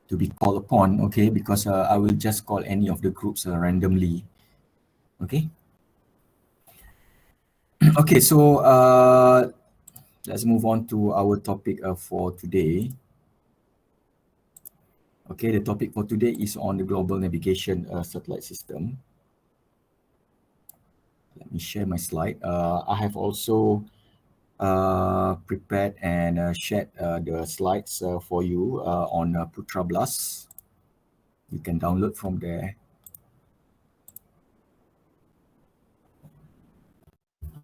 to be called upon, okay, because I will just call any of the groups randomly, okay. Okay, so let's move on to our topic for today. Okay, the topic for today is on the global navigation satellite system. Let me share my slide. I have also prepared and shared the slides for you on Putra Blast. You can download from there.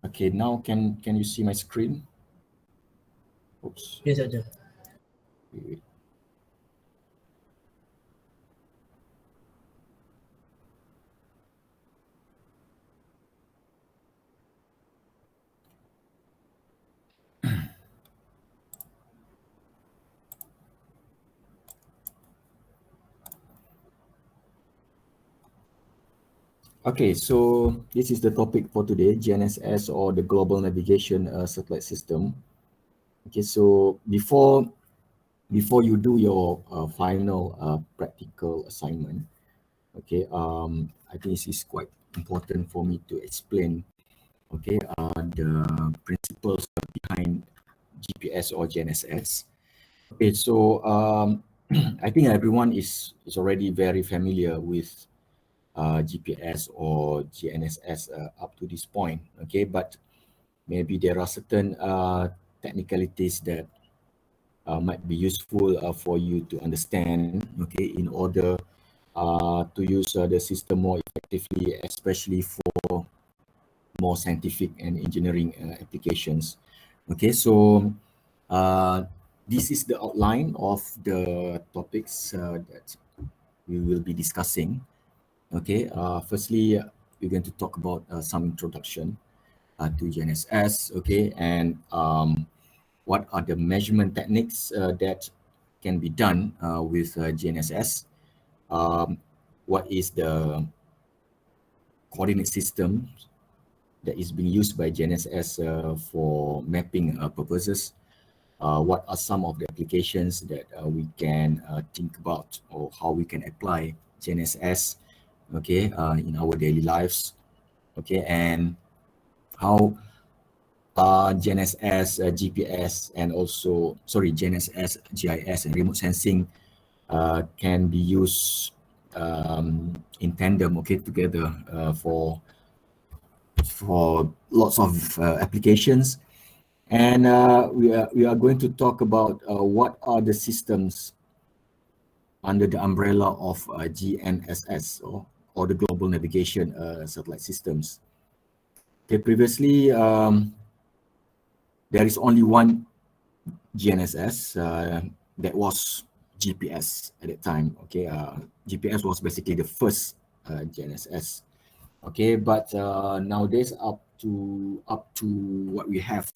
Okay, now can you see my screen? Oops. Yes, Ajahn. Wait. Okay, so this is the topic for today, Gnss S, or the Global Navigation Satellite System. Okay, so before you do your final practical assignment, okay, I think this is quite important for me to explain, okay, the principles behind GPS or GNSS. Okay, so I think everyone is already very familiar with GPS or GNSS up to this point, okay, but maybe there are certain technicalities that might be useful for you to understand, okay, in order to use the system more effectively, especially for more scientific and engineering applications. Okay, so this is the outline of the topics that we will be discussing. Okay, firstly, we're going to talk about some introduction to GNSS, okay, and what are the measurement techniques that can be done with GNSS, what is the coordinate system that is being used by GNSS for mapping purposes, what are some of the applications that we can think about, or how we can apply GNSS, okay, in our daily lives, okay, and how GNSS, GPS, and also, GNSS, GIS, and remote sensing can be used in tandem, okay, together for lots of applications. And we are going to talk about what are the systems under the umbrella of GNSS, or the Global Navigation Satellite Systems. Okay, previously there is only one GNSS that was GPS at that time. Okay, GPS was basically the first GNSS. Okay, but nowadays up to what we have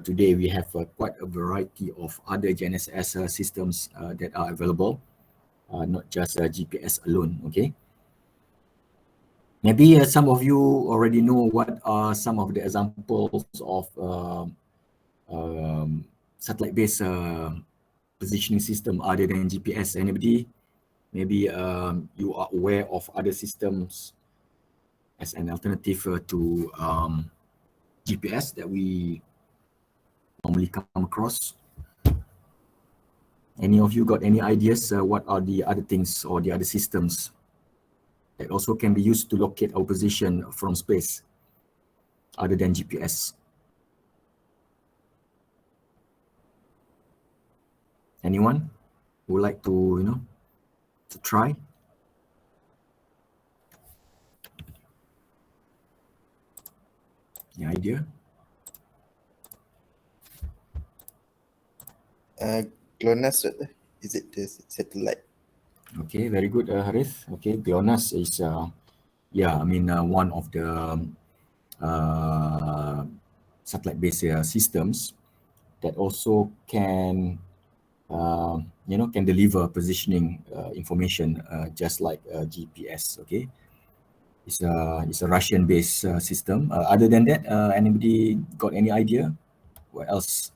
today, we have quite a variety of other GNSS systems that are available, not just GPS alone. Okay. Maybe some of you already know what are some of the examples of satellite-based positioning system other than GPS. Anybody? Maybe you are aware of other systems as an alternative to GPS that we normally come across. Any of you got any ideas what are the other things or the other systems that also can be used to locate our position from space other than GPS? Anyone would like to, to try? Any idea? GLONASS, is it the satellite? Okay, very good, Harith. Okay, GLONASS is, one of the satellite-based systems that also can, can deliver positioning information just like GPS. Okay, it's a Russian-based system. Other than that, anybody got any idea? What else?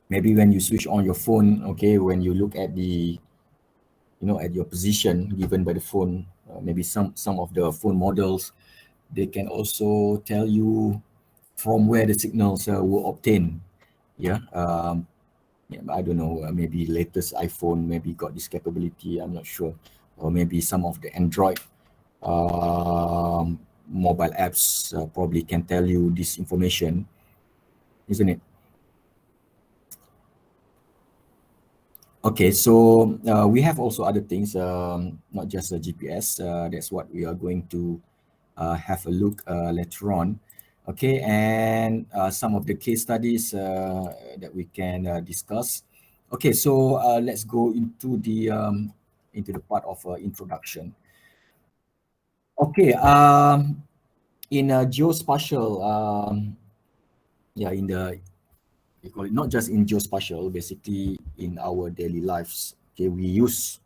maybe when you switch on your phone, okay, when you look at the, at your position given by the phone, maybe some of the phone models, they can also tell you from where the signals were obtained. Yeah. Yeah, I don't know, maybe latest iPhone maybe got this capability, I'm not sure. Or maybe some of the Android mobile apps probably can tell you this information, isn't it? Okay, so we have also other things, not just the GPS. That's what we are going to have a look later on. Okay, and some of the case studies that we can discuss. Okay, so let's go into the part of introduction. Okay, in geospatial, yeah, in the, we call it not just in geospatial, basically in our daily lives. Okay, we use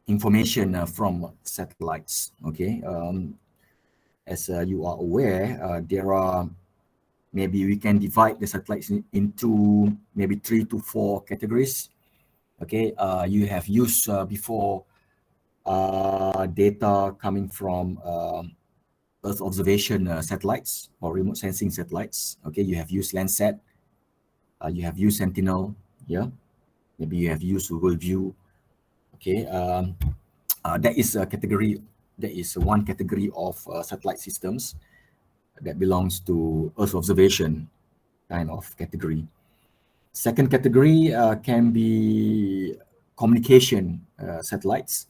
information from satellites. Okay, as you are aware, there are, maybe we can divide the satellites into maybe 3 to 4 categories. Okay, you have used before data coming from Earth observation satellites or remote sensing satellites. Okay, you have used Landsat, you have used Sentinel, yeah. Maybe you have used Google View. Okay, that is a category. That is one category of satellite systems that belongs to Earth observation kind of category. Second category can be communication satellites.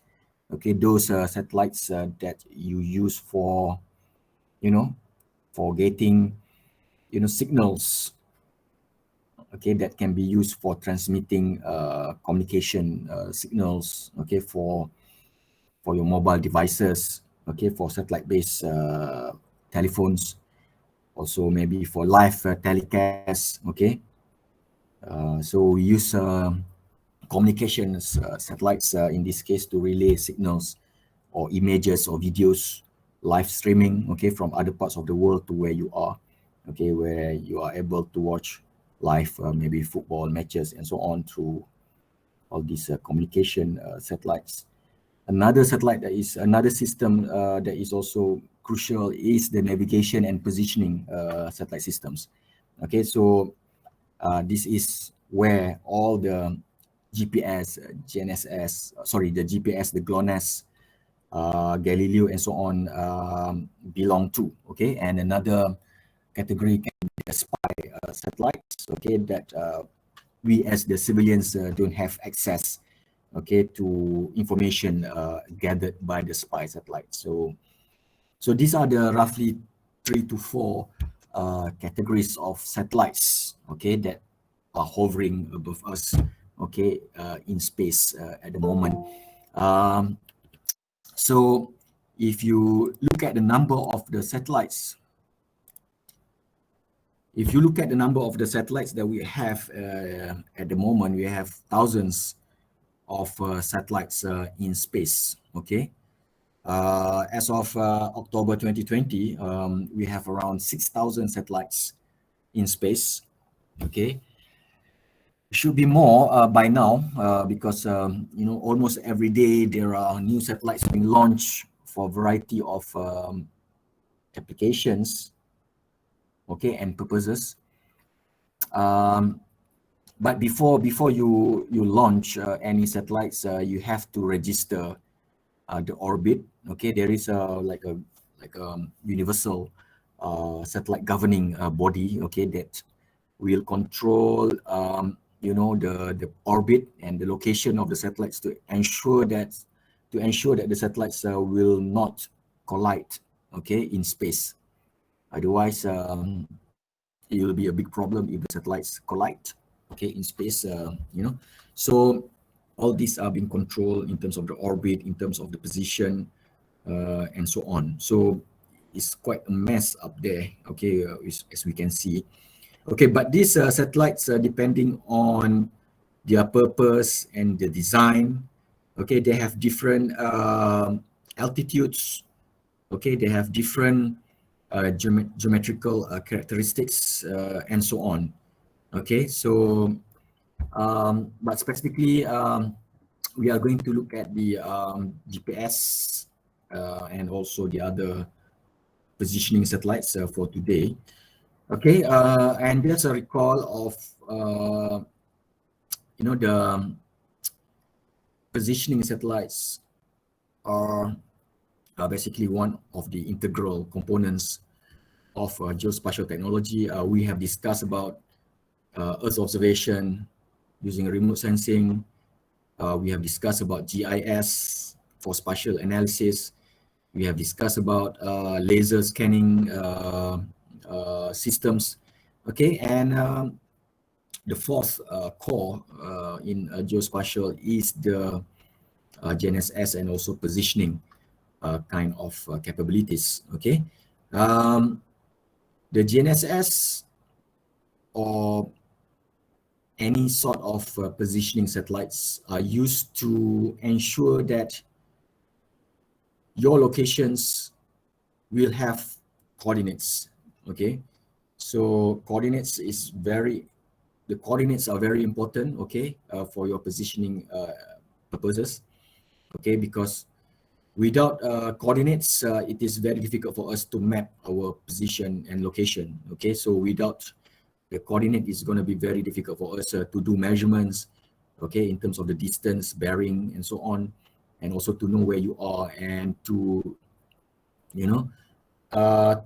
Okay, those satellites that you use for, for getting, signals. Okay, that can be used for transmitting communication signals. Okay, for your mobile devices. Okay, for satellite-based telephones. Also maybe for live telecast. Okay, so we use communications satellites in this case to relay signals or images or videos, live streaming, okay, from other parts of the world to where you are, okay, where you are able to watch live maybe football matches and so on through all these communication satellites. Another satellite that is another system that is also crucial is the navigation and positioning satellite systems. Okay, so this is where all the GPS, Gnss, the GPS, the GLONASS, Galileo, and so on belong to. Okay, and another category can be the spy satellites. Okay, that we as the civilians don't have access. Okay, to information gathered by the spy satellites. So these are the roughly 3 to 4 categories of satellites, okay, that are hovering above us, okay, in space at the moment. So if you look at the number of the satellites, that we have at the moment, we have thousands of satellites in space, okay. As of October 2020, we have around 6,000 satellites in space. Okay, should be more by now because almost every day there are new satellites being launched for a variety of applications, okay, and purposes. But before you launch any satellites, you have to register the orbit. Okay, there is a universal satellite governing body. Okay, that will control the orbit and the location of the satellites to ensure that the satellites will not collide. Okay, in space. Otherwise, it will be a big problem if the satellites collide. Okay, in space. So all these are being controlled in terms of the orbit, in terms of the position, and so on. So it's quite a mess up there, okay, as we can see. Okay, but these satellites, depending on their purpose and the design, okay, they have different altitudes, okay, they have different geometrical characteristics, and so on. Okay, so but specifically, we are going to look at the GPS and also the other positioning satellites for today. Okay, and just a recall of the positioning satellites are basically one of the integral components of geospatial technology. We have discussed about Earth observation using remote sensing. We have discussed about GIS for spatial analysis. We have discussed about laser scanning systems. Okay, and the fourth core in geospatial is the Gnss S and also positioning kind of capabilities. Okay, the Gnss S or any sort of positioning satellites are used to ensure that your locations will have coordinates. Okay, so the coordinates are very important. Okay, for your positioning purposes. Okay, because without coordinates, it is very difficult for us to map our position and location. Okay, so without the coordinate, it's going to be very difficult for us to do measurements, okay, in terms of the distance, bearing, and so on, and also to know where you are and to,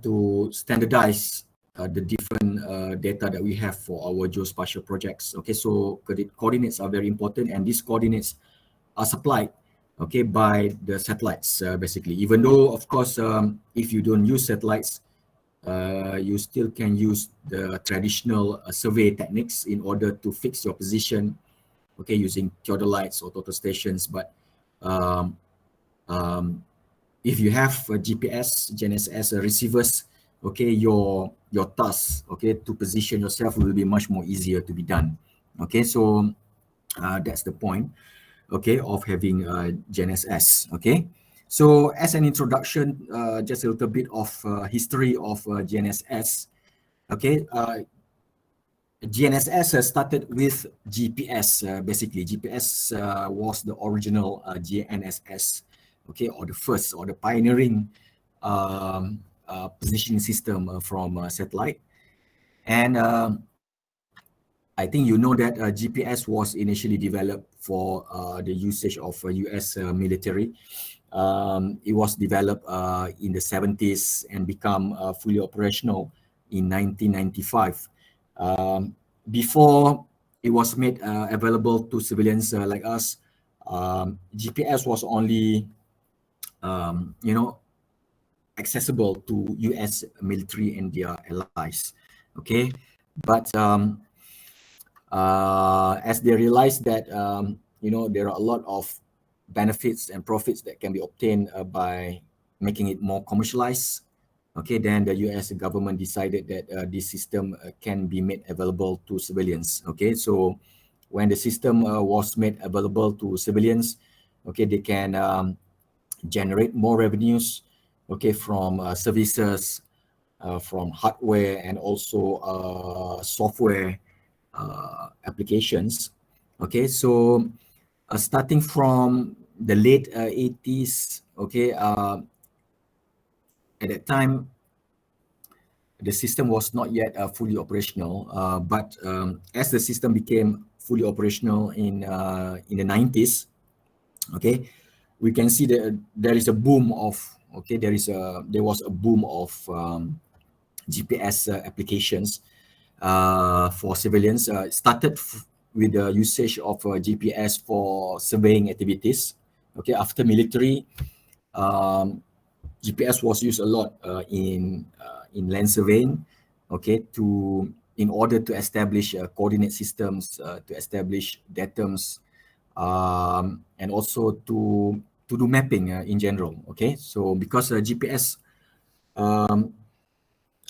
to standardize the different data that we have for our geospatial projects. Okay, so coordinates are very important, and these coordinates are supplied, okay, by the satellites basically. Even though, of course, if you don't use satellites, you still can use the traditional survey techniques in order to fix your position, okay, using theodolites or total stations. But if you have a GPS, GNSS receivers, okay, your task, okay, to position yourself will be much more easier to be done. Okay, so that's the point, okay, of having GNSS. Okay, so as an introduction, just a little bit of history of GNSS. Okay, GNSS started with GPS. Basically, GPS was the original GNSS, okay, or the first or the pioneering positioning system from satellite. And I think you know that GPS was initially developed for the usage of US military. It was developed in the 70s and become fully operational in 1995. Before it was made available to civilians like us, GPS was only, accessible to US military and their allies. Okay, but as they realize that there are a lot of benefits and profits that can be obtained by making it more commercialized. Okay, then the US government decided that this system can be made available to civilians. Okay, so when the system was made available to civilians, okay, they can generate more revenues, okay, from services, from hardware and also software applications. Okay, so starting from the late 80s, okay, at that time, the system was not yet fully operational, but as the system became fully operational in the 90s, okay, we can see that there is a boom of, okay, there was a boom of GPS applications for civilians. It started with the usage of GPS for surveying activities. Okay, after military, GPS was used a lot in land surveying. Okay, in order to establish coordinate systems, to establish datums, and also to do mapping in general. Okay, so because GPS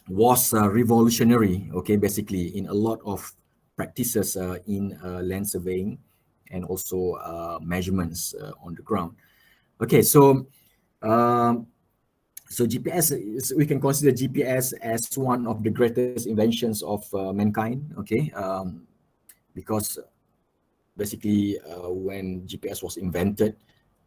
was revolutionary, okay, basically in a lot of practices in land surveying and also measurements on the ground. Okay, so So GPS we can consider GPS as one of the greatest inventions of mankind. Okay, because basically when GPS was invented,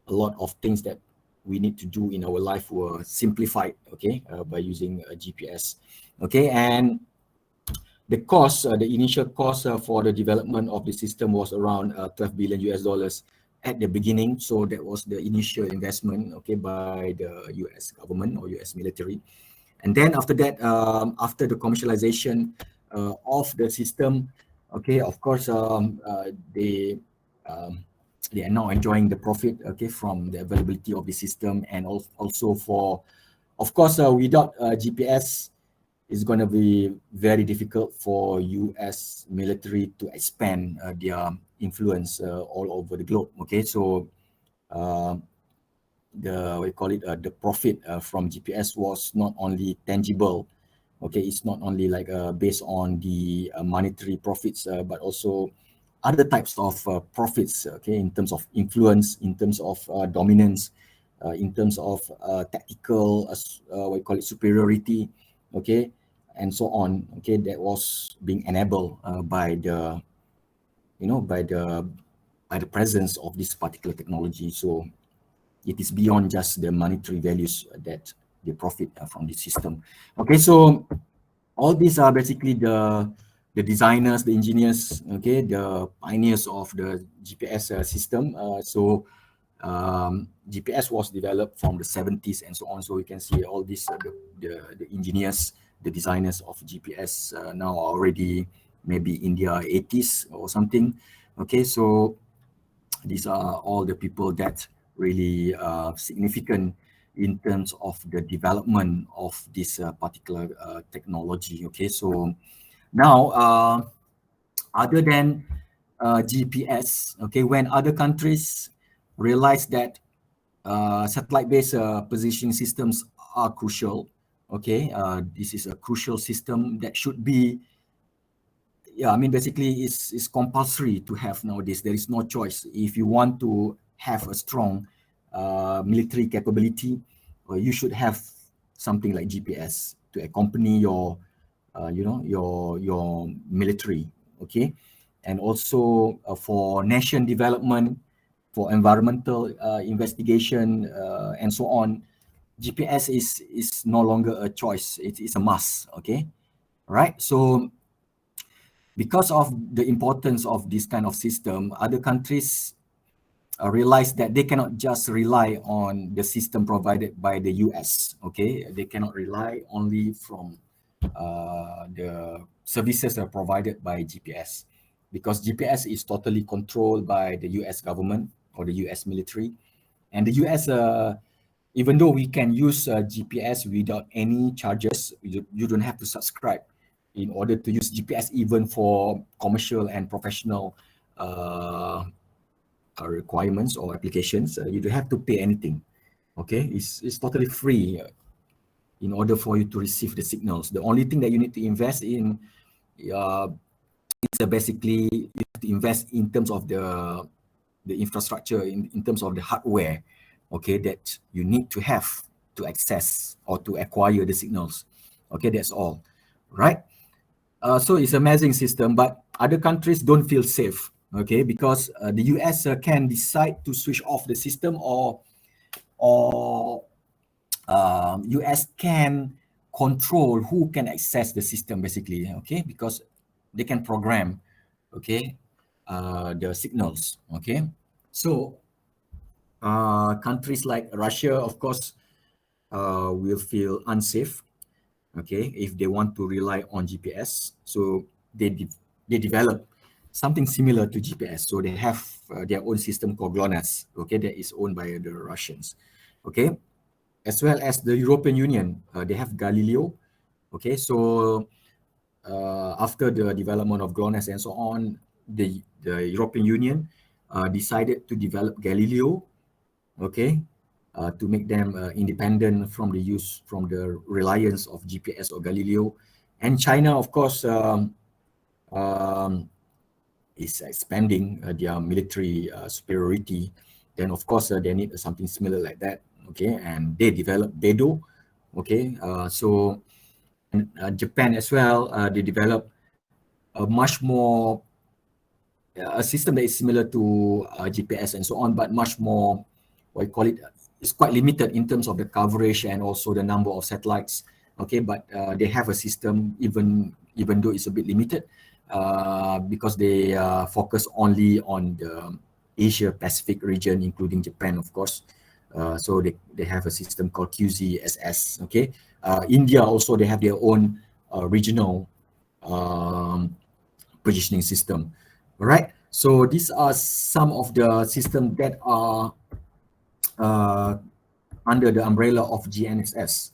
a lot of things that we need to do in our life were simplified. Okay, by using GPS. Okay, and the cost, the initial cost for the development of the system was around 12 billion US dollars at the beginning. So that was the initial investment, okay, by the US government or US military. And then after that, after the commercialization of the system, okay, of course, um, they are now enjoying the profit, okay, from the availability of the system, and also for, of course, without GPS, it's going to be very difficult for US military to expand their influence all over the globe. Okay, so uh, we call it the profit from GPS was not only tangible. Okay, it's not only like based on the monetary profits, but also other types of profits. Okay, in terms of influence, in terms of dominance, in terms of tactical, we call it superiority. Okay, and so on. Okay, that was being enabled by the, by the presence of this particular technology. So it is beyond just the monetary values that they profit from the system. Okay, so all these are basically the designers, the engineers, okay, the pioneers of the GPS system. GPS was developed from the 70s and so on. So we can see all these the engineers, the designers of GPS now are already maybe in their 80s or something. Okay, so these are all the people that really significant in terms of the development of this particular technology. Okay, so now other than GPS, okay, when other countries realize that satellite-based positioning systems are crucial, okay, this is a crucial system that should be, yeah, I mean, basically it's compulsory to have nowadays. There is no choice. If you want to have a strong military capability, you should have something like GPS to accompany your, your military, okay? And also for nation development, for environmental investigation, and so on, GPS is no longer a choice. It is a must, okay? All right, so because of the importance of this kind of system, other countries realize that they cannot just rely on the system provided by the US. Okay, they cannot rely only from the services that are provided by GPS, because GPS is totally controlled by the US government or the US military, and the US. Even though we can use GPS without any charges, you don't have to subscribe in order to use GPS, even for commercial and professional requirements or applications. You don't have to pay anything. Okay, it's totally free in order for you to receive the signals. The only thing that you need to invest in is basically you have to invest in terms of the infrastructure, in terms of the hardware, okay, that you need to have to access or to acquire the signals. Okay, that's all, right? So it's an amazing system, but other countries don't feel safe, okay, because the US can decide to switch off the system, or US can control who can access the system, basically, okay, because they can program, okay, the signals, okay. So countries like Russia, of course, will feel unsafe, okay, if they want to rely on GPS. So they develop something similar to GPS. So they have their own system called Gnss, okay, that is owned by the Russians, okay, as well as the European Union. They have Galileo, okay. So after the development of Gnss and so on, the European Union decided to develop Galileo, okay, to make them independent from the reliance of GPS or Galileo. And China, of course, um, is expanding their military superiority. Then, of course, they need something similar like that, okay, and they developed Beidou, Okay, so Japan as well, they developed a much more a system that is similar to GPS and so on, but much more, what you call it, it's quite limited in terms of the coverage and also the number of satellites. Okay, but they have a system even though it's a bit limited because they focus only on the Asia Pacific region, including Japan, of course. So they have a system called Gnss. Okay, India also, they have their own regional positioning system. All right. So these are some of the systems that are under the umbrella of GNSS.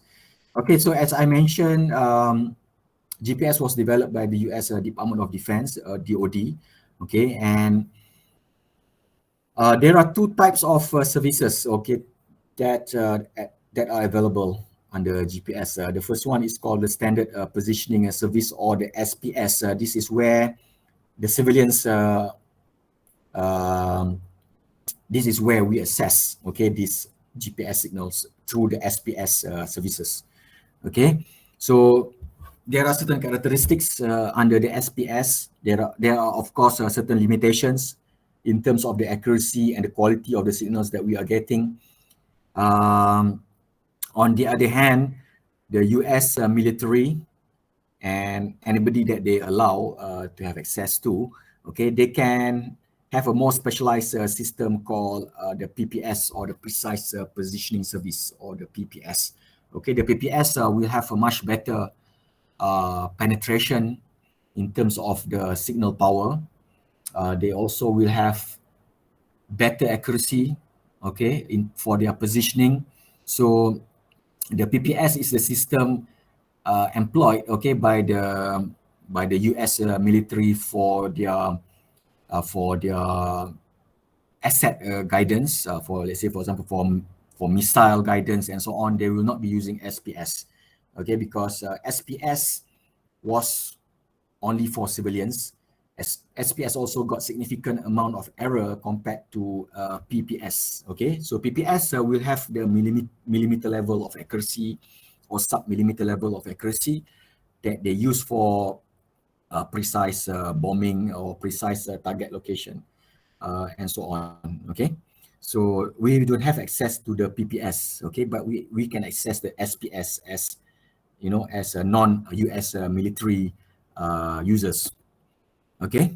Okay, so as I mentioned, GPS was developed by the US Department of Defense, DoD. Okay, and there are two types of services. Okay, that are available under GPS. The first one is called the Standard Positioning Service, or the SPS. This is where the civilians this is where we assess, okay, these GPS signals through the SPS services. Okay, so there are certain characteristics under the SPS. There are of course certain limitations in terms of the accuracy and the quality of the signals that we are getting. On the other hand, the US military and anybody that they allow to have access to, okay, they can have a more specialized system called the PPS, or the Precise Positioning Service, or the PPS. Okay, the PPS will have a much better penetration in terms of the signal power. They also will have better accuracy, okay, for their positioning. So the PPS is the system employed, okay, by the US military for their asset guidance, for, let's say, for example, for missile guidance and so on. They will not be using SPS, okay, because SPS was only for civilians. SPS also got significant amount of error compared to PPS. Okay, so PPS will have the millimeter level of accuracy or sub-millimeter level of accuracy that they use for precise bombing or precise target location and so on. Okay, so we don't have access to the PPS. Okay, but we can access the SPS as, you know, as a non-US military users. Okay,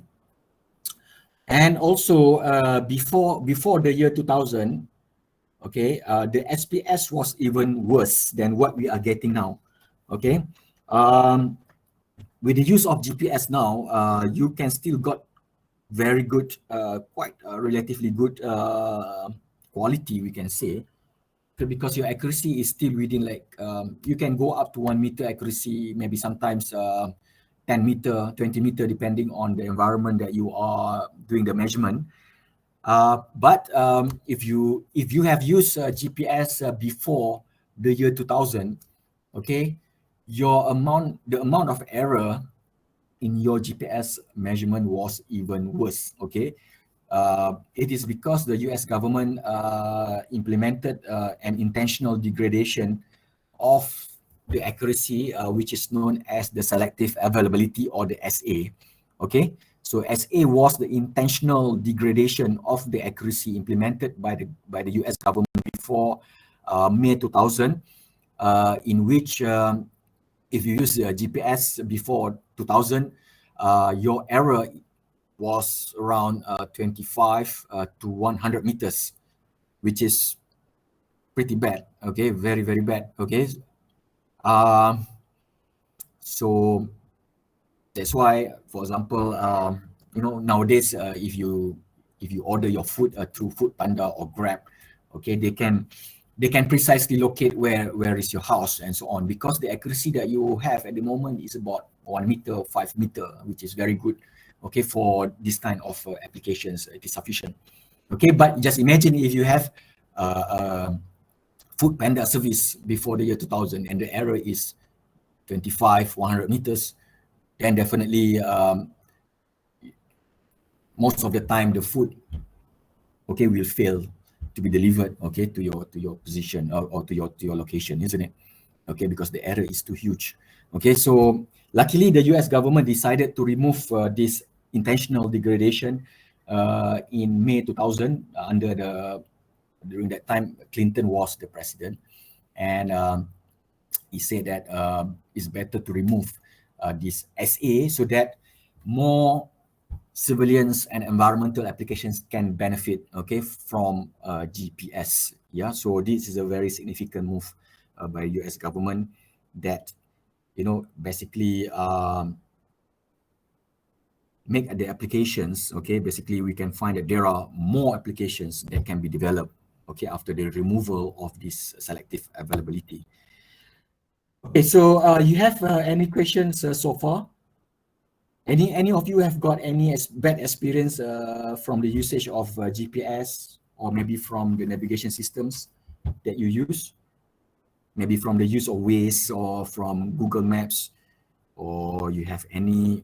and also before the year 2000, okay, the SPS was even worse than what we are getting now. Okay, with the use of GPS now, you can still got very good, quite relatively good quality, we can say, because your accuracy is still within, like, you can go up to 1 meter accuracy, maybe sometimes 10 meter, 20 meter, depending on the environment that you are doing the measurement. But if you have used GPS before the year 2000, okay, the amount of error in your GPS measurement was even worse. Okay, it is because the US government implemented an intentional degradation of the accuracy, which is known as the selective availability, or the SA. Okay, so SA was the intentional degradation of the accuracy implemented by the US government before May 2000, in which if you use GPS before 2000, your error was around 25 to 100 meters, which is pretty bad. Okay, very, very bad. Okay, so that's why, for example, you know, nowadays, if you order your food through Foodpanda or Grab, okay, they can precisely locate where is your house and so on, because the accuracy that you have at the moment is about 1 meter, 5 meter, which is very good. Okay, for this kind of applications, it is sufficient. Okay, but just imagine if you have Foodpanda service before the year 2000 and the error is 25, 100 meters, then definitely most of the time the food, okay, will fail to be delivered, okay, to your position, or to your location, isn't it? okay, because the error is too huge. Okay, so luckily the US government decided to remove this intentional degradation in May 2000 during that time Clinton was the president, and he said that it's better to remove this SA so that more civilians and environmental applications can benefit, okay, from GPS. Yeah, so this is a very significant move by US government that, you know, basically make the applications, okay, basically we can find that there are more applications that can be developed, okay, after the removal of this selective availability. Okay, so you have any questions so far? Any of you have got any bad experience from the usage of GPS, or maybe from the navigation systems that you use? Maybe from the use of Waze or from Google Maps, or you have any,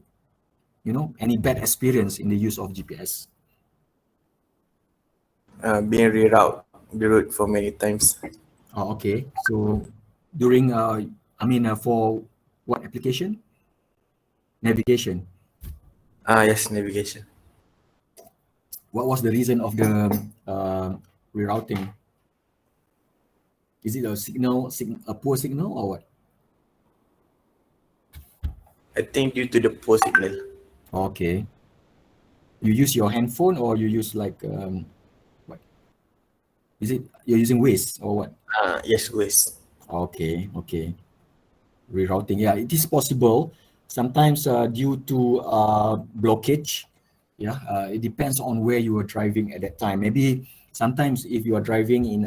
you know, any bad experience in the use of GPS? Being reroute the route for many times. Oh, okay. So during, for what application? Navigation. Yes, navigation. What was the reason of the rerouting? Is it a poor signal or what? I think due to the poor signal. Okay. You use your handphone or you use like what? Is it you're using Waze or what? Yes, West. Okay, okay. Rerouting, yeah, it is possible. Sometimes due to blockage, yeah, it depends on where you are driving at that time. Maybe sometimes if you are driving in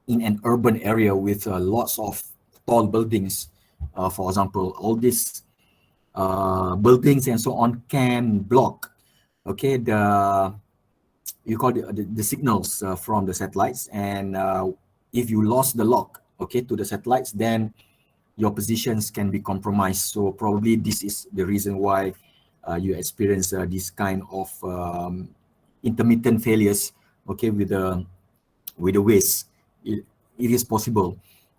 an urban area with lots of tall buildings, for example, all these buildings and so on can block, okay, you call the signals from the satellites, and if you lost the lock, okay, to the satellites, then your positions can be compromised. So probably this is the reason why you experience this kind of intermittent failures, okay, with the Waze. It is possible.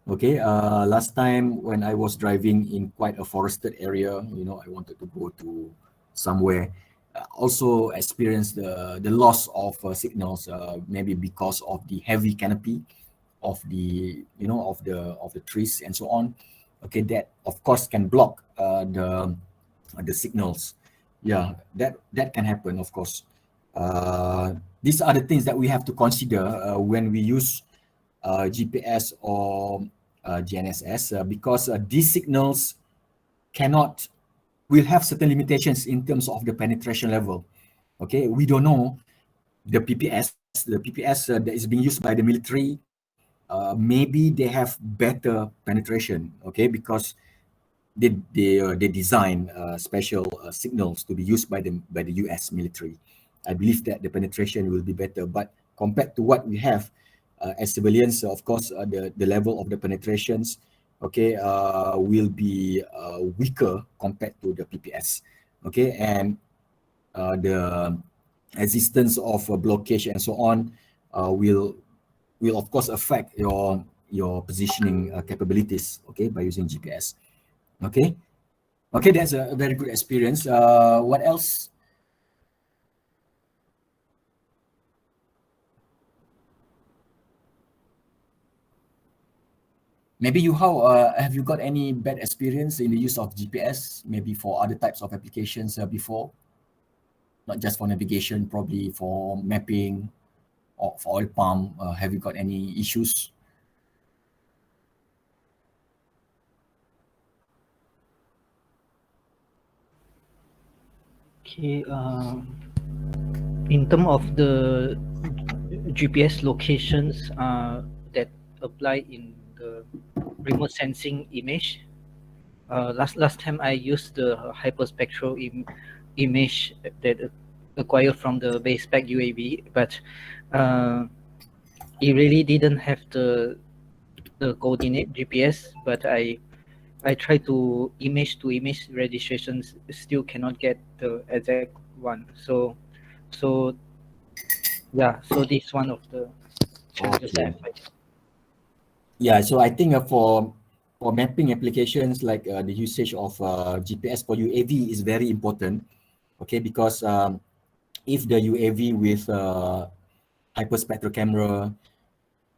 Okay, last time when I was driving in quite a forested area, you know, I wanted to go to somewhere, also experienced the loss of signals, maybe because of the heavy canopy of the, you know, of the trees and so on. Okay, that of course can block the signals. Yeah, that can happen, of course. These are the things that we have to consider when we use GPS or GNSS, because these signals cannot will have certain limitations in terms of the penetration level. Okay, we don't know the PPS that is being used by the military. Maybe they have better penetration. Okay, because they design special signals to be used by the US military. I believe that the penetration will be better, but compared to what we have as civilians, of course, the level of the penetrations, okay, will be weaker compared to the PPS. Okay, and the existence of a blockage and so on will of course affect your positioning capabilities. Okay, by using GPS. Okay. Okay, that's a very good experience. What else? Maybe you, how have you got any bad experience in the use of GPS? Maybe for other types of applications before, not just for navigation, probably for mapping or for oil palm. Have you got any issues? Okay, in terms of the GPS locations that apply in the remote sensing image, last time I used the hyperspectral image that acquired from the base spec UAV, but it really didn't have the coordinate GPS. But I try to image registrations, still cannot get the exact one. So yeah, so this is one of the challenges that I Okay. face. Yeah, so I think for for mapping applications like the usage of GPS for UAV is very important, okay, because if the UAV with hyperspectral camera,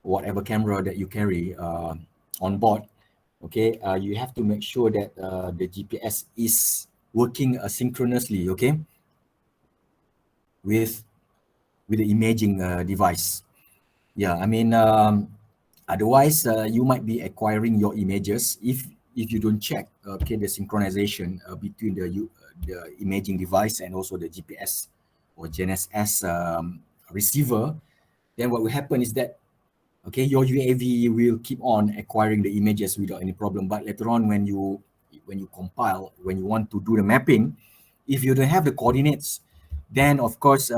whatever camera that you carry on board, okay, you have to make sure that the GPS is working synchronously, okay, with the imaging device. Yeah, I mean, otherwise you might be acquiring your images if you don't check, okay, the synchronization between the imaging device and also the GPS or Gnss receiver. Then what will happen is that, okay, your UAV will keep on acquiring the images without any problem. But later on, when you compile, when you want to do the mapping, if you don't have the coordinates, then of course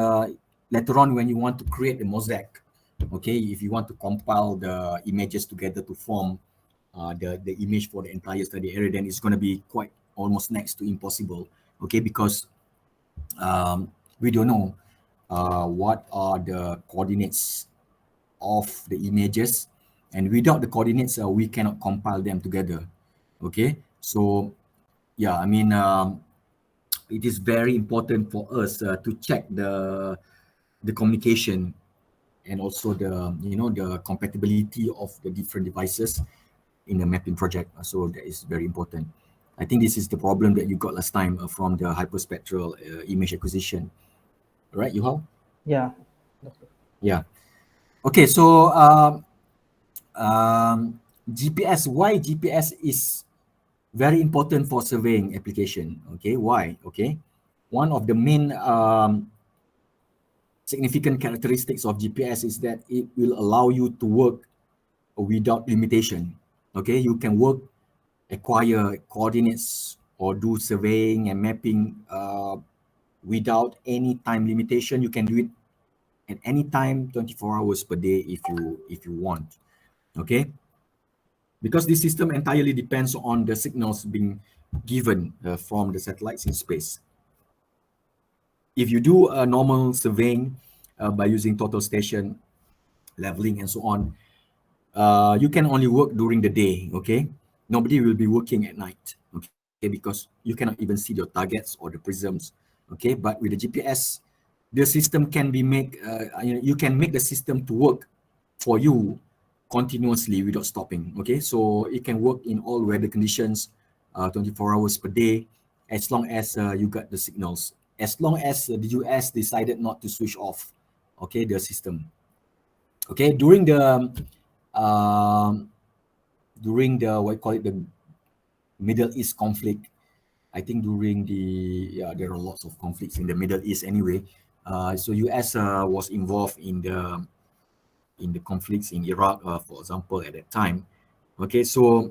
later on when you want to create the mosaic, okay, if you want to compile the images together to form the image for the entire study area, then it's going to be quite almost next to impossible, okay, because we don't know what are the coordinates of the images, and without the coordinates we cannot compile them together, okay. So yeah, I mean, it is very important for us to check the communication and also the the compatibility of the different devices in the mapping project. So that is very important. I think this is the problem that you got last time from the hyperspectral image acquisition, right, Yuhao? Yeah. Yeah. Okay, so GPS, why GPS is very important for surveying application, okay, why? Okay, one of the main significant characteristics of GPS is that it will allow you to work without limitation, okay. You can work, acquire coordinates or do surveying and mapping without any time limitation. You can do it at any time, 24 hours per day if you want, okay, because this system entirely depends on the signals being given from the satellites in space. If you do a normal surveying by using total station, leveling, and so on, you can only work during the day, okay? Nobody will be working at night, okay? Because you cannot even see your targets or the prisms, okay? But with the GPS, the system can be you can make the system to work for you continuously without stopping, okay? So it can work in all weather conditions, 24 hours per day, as long as you got the signals, as long as the US decided not to switch off, okay, the system. Okay, during the what you call it, the Middle East conflict, I think during there are lots of conflicts in the Middle East anyway. So US was involved in the conflicts in Iraq, for example, at that time. Okay, so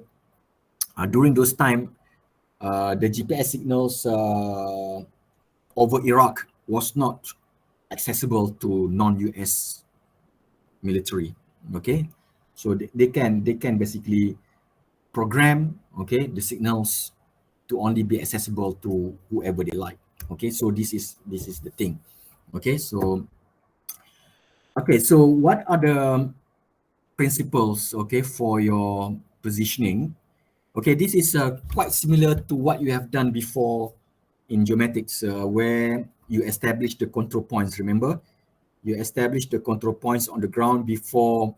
during those time, the GPS signals over Iraq was not accessible to non-US military. Okay, so they can basically program, okay, the signals to only be accessible to whoever they like. Okay, so this is the thing. Okay, so what are the principles, okay, for your positioning? Okay, this is quite similar to what you have done before in geomatics, where you establish the control points. Remember, you establish the control points on the ground before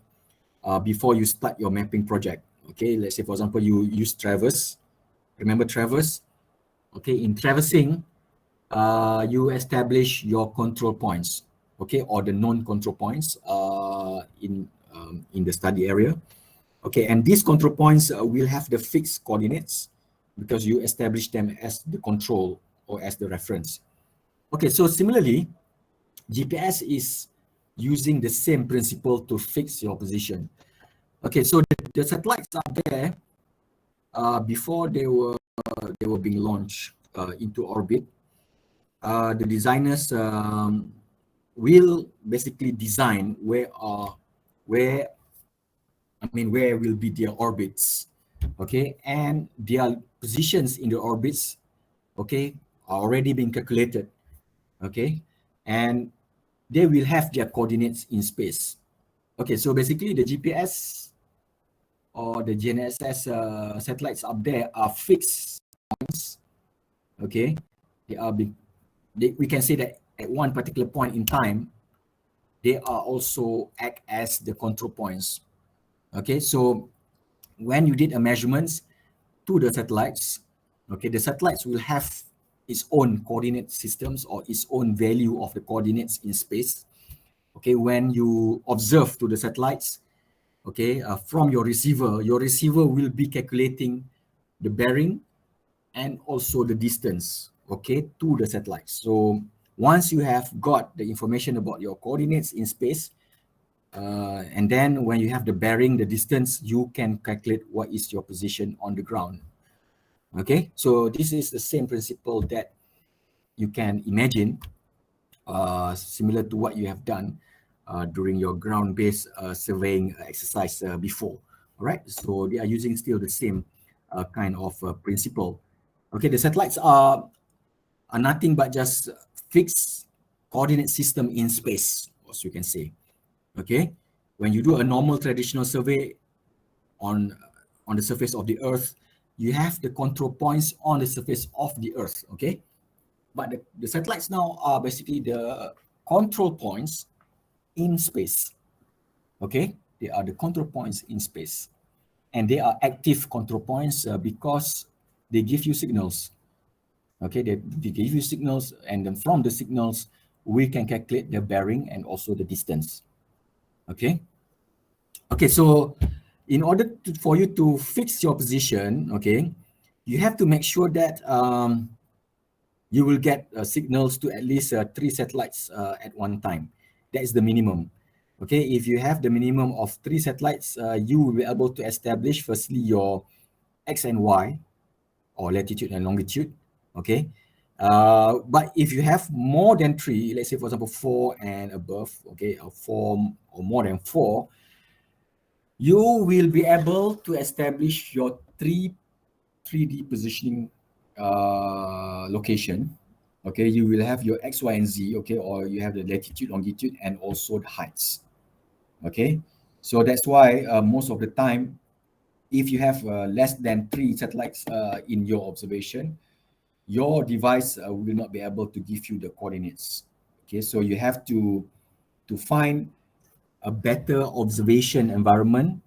you start your mapping project. Okay, let's say for example you use traverse. Remember traverse? Okay, in traversing, you establish your control points, okay, or the non-control points in the study area. Okay, and these control points will have the fixed coordinates because you establish them as the control or as the reference. Okay, so similarly, GPS is using the same principle to fix your position. Okay, so the satellites are there before they were being launched into orbit. The designers will basically design where will be their orbits, okay, and their positions in the orbits, okay, are already being calculated, okay, and they will have their coordinates in space. Okay, so basically the GPS or the GNSS satellites up there are fixed points. Okay, they are we can say that at one particular point in time, they are also act as the control points. Okay, so when you did a measurements to the satellites, okay, the satellites will have its own coordinate systems or its own value of the coordinates in space. Okay, when you observe to the satellites, okay, from your receiver will be calculating the bearing and also the distance, okay, to the satellites. So once you have got the information about your coordinates in space, and then when you have the bearing, the distance, you can calculate what is your position on the ground. Okay, so this is the same principle that you can imagine, similar to what you have done during your ground-based surveying exercise before. All right, so they are using still the same kind of principle. Okay, the satellites are nothing but just fixed coordinate system in space, as you can say. Okay, when you do a normal traditional survey on the surface of the Earth, you have the control points on the surface of the Earth. Okay, but the satellites now are basically the control points in space. Okay, they are the control points in space, and they are active control points because they give you signals. Okay, they give you signals, and then from the signals, we can calculate the bearing and also the distance. Okay. Okay, so in order for you to fix your position, okay, you have to make sure that you will get signals to at least 3 satellites at one time. That is the minimum. Okay, if you have the minimum of 3 satellites, you will be able to establish firstly your X and Y, or latitude and longitude. Okay, but if you have more than 3, let's say for example 4 and above, okay, or 4 or more than 4, you will be able to establish your 3D positioning location. Okay, you will have your X, Y, and Z, okay, or you have the latitude, longitude, and also the heights. Okay, so that's why most of the time, if you have less than 3 satellites in your observation, your device will not be able to give you the coordinates. Okay, so you have to find a better observation environment,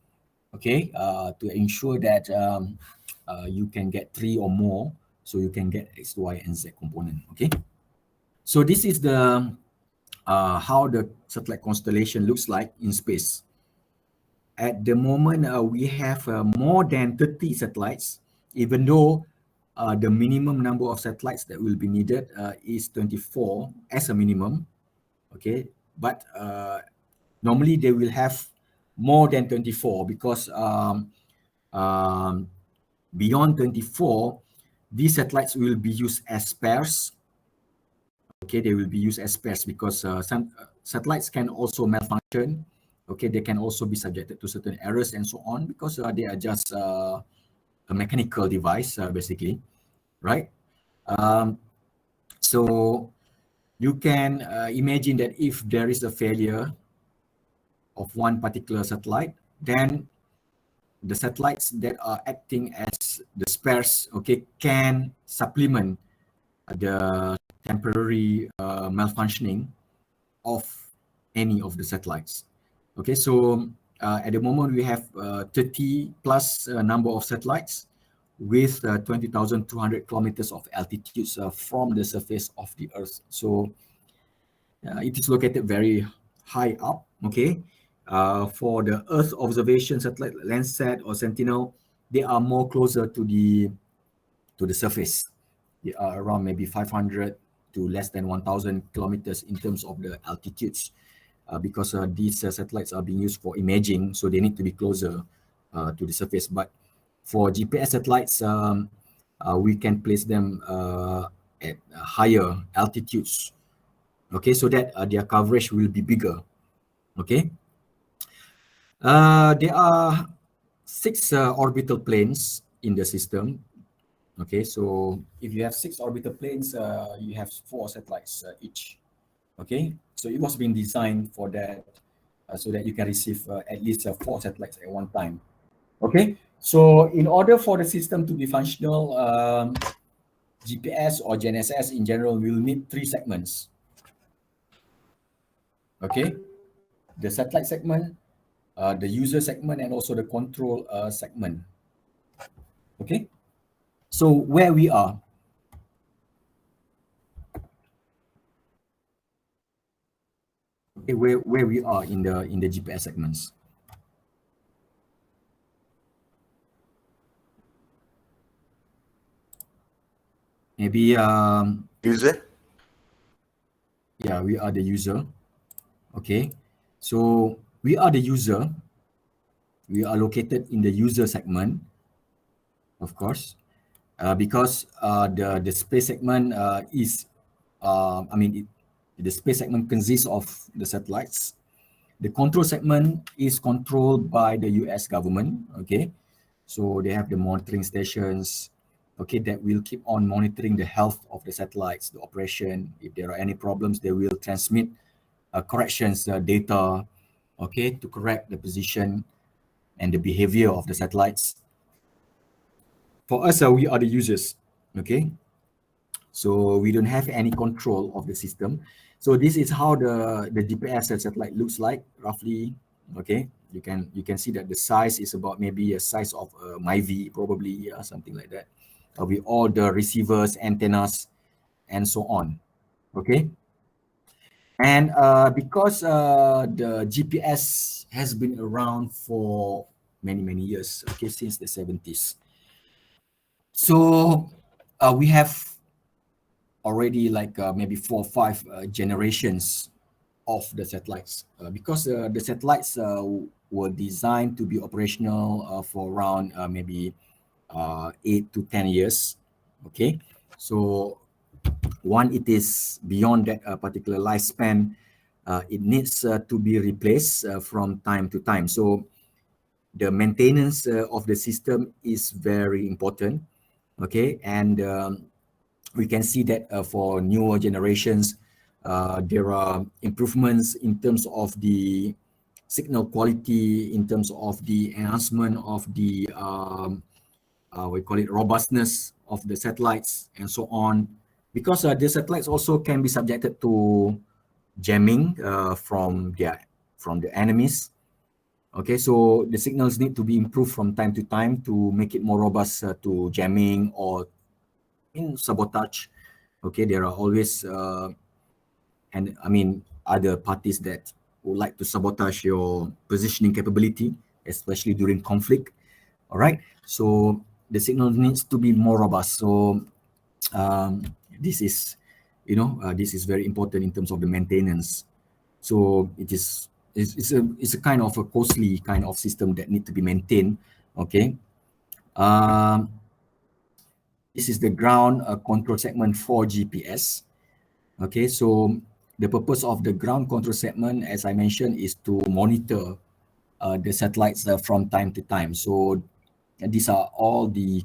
okay, to ensure that you can get 3 or more, so you can get X, Y, and Z component. Okay, so this is the how the satellite constellation looks like in space. At the moment, we have more than 30 satellites, even though the minimum number of satellites that will be needed is 24 as a minimum. Okay, but normally they will have more than 24 because beyond 24, these satellites will be used as pairs. Okay, they will be used as pairs because some satellites can also malfunction. Okay, they can also be subjected to certain errors and so on because they are just a mechanical device, basically, right? So you can imagine that if there is a failure of one particular satellite, then the satellites that are acting as the spares, okay, can supplement the temporary malfunctioning of any of the satellites. Okay, so at the moment we have 30 plus number of satellites with 20,200 kilometers of altitudes from the surface of the Earth. So it is located very high up. Okay, for the Earth observation satellite, Landsat or Sentinel, they are more closer to the surface. They are around maybe 500 to less than 1,000 kilometers in terms of the altitudes, because these satellites are being used for imaging, so they need to be closer to the surface. But for GPS satellites, we can place them at higher altitudes. Okay, so that their coverage will be bigger. Okay, there are 6 orbital planes in the system. Okay, so if you have 6 orbital planes, you have 4 satellites each. Okay, so it was being designed for that, so that you can receive at least 4 satellites at one time. Okay, so in order for the system to be functional, GPS or GNSS in general will need 3 segments. Okay, the satellite segment, the user segment, and also the control segment. Okay, so where we are. Okay, where we are in the GPS segments. Maybe User? yeah, we are the user. Okay, so we are the user. We are located in the user segment, of course, because the space segment is, the space segment consists of the satellites. The control segment is controlled by the US government. Okay, so they have the monitoring stations. Okay, that will keep on monitoring the health of the satellites, the operation. If there are any problems, they will transmit corrections data. Okay, to correct the position and the behavior of the satellites. For us, we are the users. Okay, so we don't have any control of the system. So this is how the GPS satellite looks like roughly. Okay, you can see that the size is about maybe a size of MyV, probably, something like that, with all the receivers, antennas, and so on. Okay, and because the GPS has been around for many years, okay, since the 70s. So we have already like maybe 4 or 5 generations of the satellites, because the satellites were designed to be operational for around maybe 8 to 10 years. Okay, so one, it is beyond that particular lifespan, it needs to be replaced from time to time. So the maintenance of the system is very important. Okay, and we can see that for newer generations, there are improvements in terms of the signal quality, in terms of the enhancement of the we call it robustness of the satellites, and so on. Because the satellites also can be subjected to jamming from the enemies. Okay, so the signals need to be improved from time to time to make it more robust to jamming or in sabotage. Okay, there are always other parties that would like to sabotage your positioning capability, especially during conflict. All right, so the signal needs to be more robust. So this is, this is very important in terms of the maintenance. So it's a kind of a costly kind of system that need to be maintained. Okay. This is the ground control segment for GPS. Okay, so the purpose of the ground control segment, as I mentioned, is to monitor the satellites from time to time. So these are all the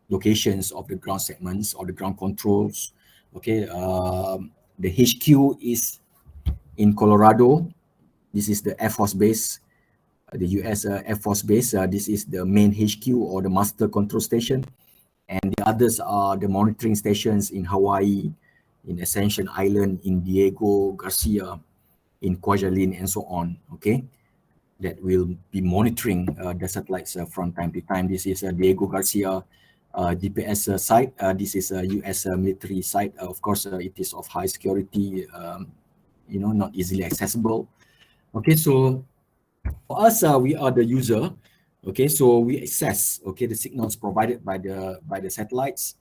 locations of the ground segments or the ground controls. Okay, the HQ is in Colorado. This is the Air Force Base, the US Air Force Base. This is the main HQ or the master control station. And the others are the monitoring stations in Hawaii, in Ascension Island, in Diego Garcia, in Kwajalein, and so on. Okay, that will be monitoring the satellites from time to time. This is Diego Garcia GPS site. This is a US military site. Of course, it is of high security, not easily accessible. Okay, so for us, we are the user. Okay, so we access the signals provided by the satellites.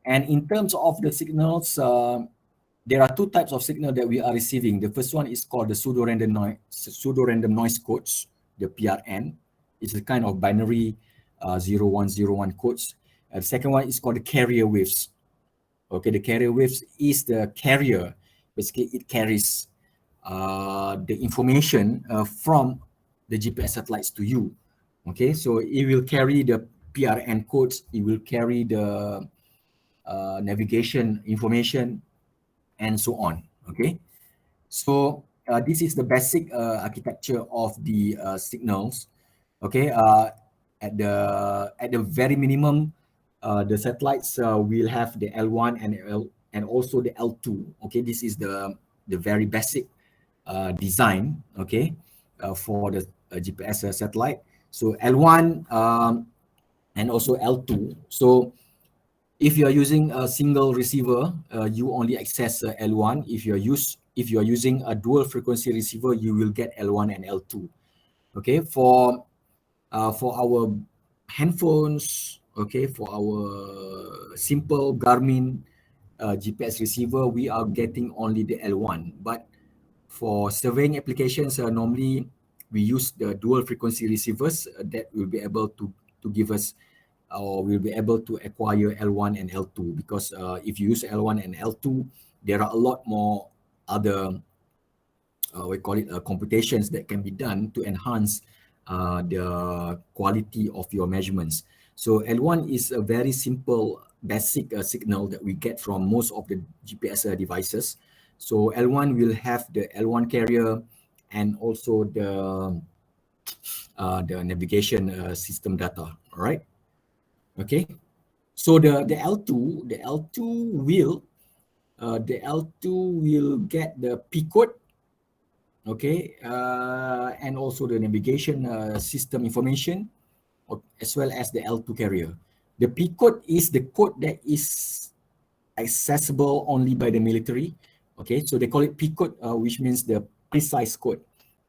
And in terms of the signals, there are 2 types of signal that we are receiving. The first one is called the pseudo-random noise codes, the PRN. It's a kind of binary 0101 codes. The second one is called the carrier waves. Okay, the carrier waves is the carrier. Basically, it carries the information from the GPS satellites to you. Okay, so it will carry the PRN codes. It will carry the navigation information, and so on. Okay, so this is the basic architecture of the signals. Okay, at the very minimum, the satellites will have the L1 and also the L2. Okay, this is the very basic design. Okay, for the GPS satellite. So L1 and also L2. So if you are using a single receiver, you only access L1. If you are using a dual frequency receiver, you will get L1 and L2. Okay, for our handphones, okay, for our simple Garmin GPS receiver, we are getting only the L1. But for surveying applications, normally we use the dual frequency receivers that will be able to give us, or we'll be able to acquire L1 and L2, because if you use L1 and L2, there are a lot more other we call it computations that can be done to enhance the quality of your measurements. So L1 is a very simple basic signal that we get from most of the GPS devices. So L1 will have the L1 carrier and also the navigation system data. All right. Okay. So the L2 will get the P code, okay, and also the navigation system information, as well as the L2 carrier. The P code is the code that is accessible only by the military. Okay, so they call it P code, which means the precise code.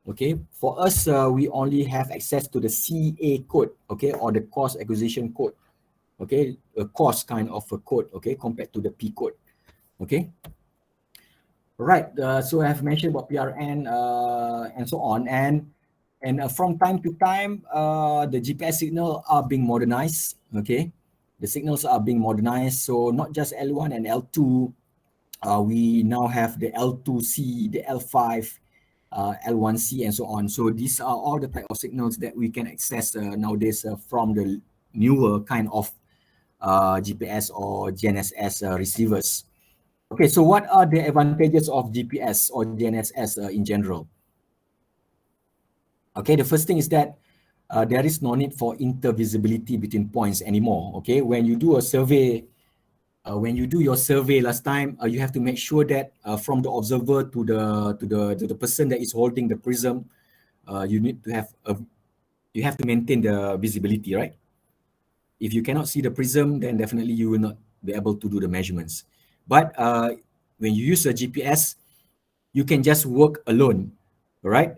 Okay, for us, we only have access to the CA code, okay, or the course acquisition code. Okay, a course kind of a code, okay, compared to the P code. Okay. Right. So I have mentioned about PRN and so on, and from time to time, the GPS signal are being modernized. Okay, the signals are being modernized. So not just L1 and L2, we now have the L2C, the L5, L1C, and so on. So these are all the type of signals that we can access nowadays from the newer kind of GPS or Gnss receivers. Okay, so what are the advantages of GPS or Dns S in general? Okay, the first thing is that there is no need for intervisibility between points anymore. Okay, when you do a survey, when you do your survey last time, you have to make sure that from the observer to the person that is holding the prism, you need to have you have to maintain the visibility, right? If you cannot see the prism, then definitely you will not be able to do the measurements. But when you use a GPS, you can just work alone, right?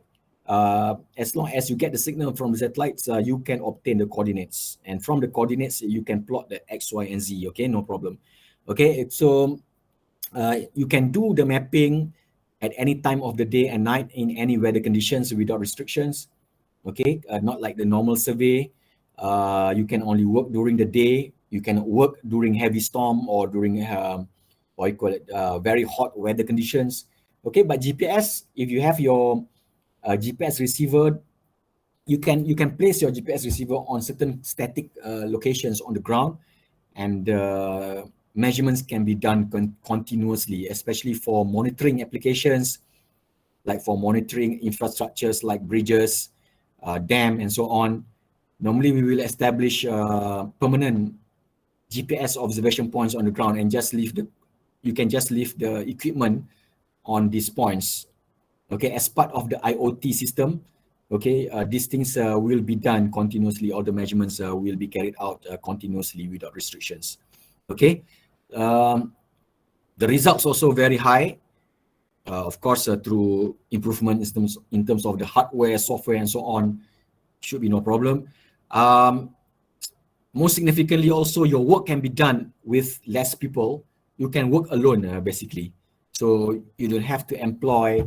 As long as you get the signal from the satellites, you can obtain the coordinates. And from the coordinates, you can plot the X, Y, and Z, okay? No problem. Okay, so you can do the mapping at any time of the day and night in any weather conditions without restrictions, okay? Not like the normal survey. You can only work during the day. You can work during heavy storm or during what you call it, very hot weather conditions. Okay, but GPS, if you have your GPS receiver, you can place your GPS receiver on certain static locations on the ground, and measurements can be done continuously, especially for monitoring applications, like for monitoring infrastructures like bridges, dam, and so on. Normally, we will establish permanent GPS observation points on the ground and just leave you can just leave the equipment on these points. Okay, as part of the IoT system, okay, these things will be done continuously. All the measurements will be carried out continuously without restrictions. Okay, the results also very high. Of course, through improvement in terms of the hardware, software, and so on, should be no problem. Most significantly, also your work can be done with less people. You can work alone, basically. So you don't have to employ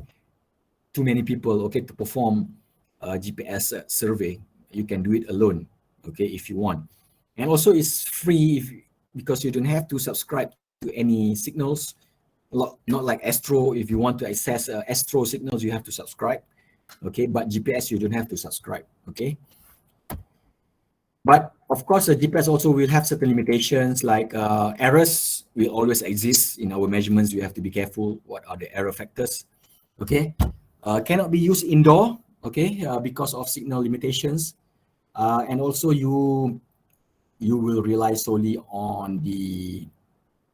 too many people, okay, to perform a GPS survey. You can do it alone, okay, if you want. And also it's free because you don't have to subscribe to any signals. Not like Astro. If you want to access Astro signals, you have to subscribe, okay, but GPS you don't have to subscribe, okay. But of course, the GPS also will have certain limitations, like errors will always exist in our measurements. You have to be careful. What are the error factors? Okay, cannot be used indoor. Okay, because of signal limitations. And also you will rely solely on the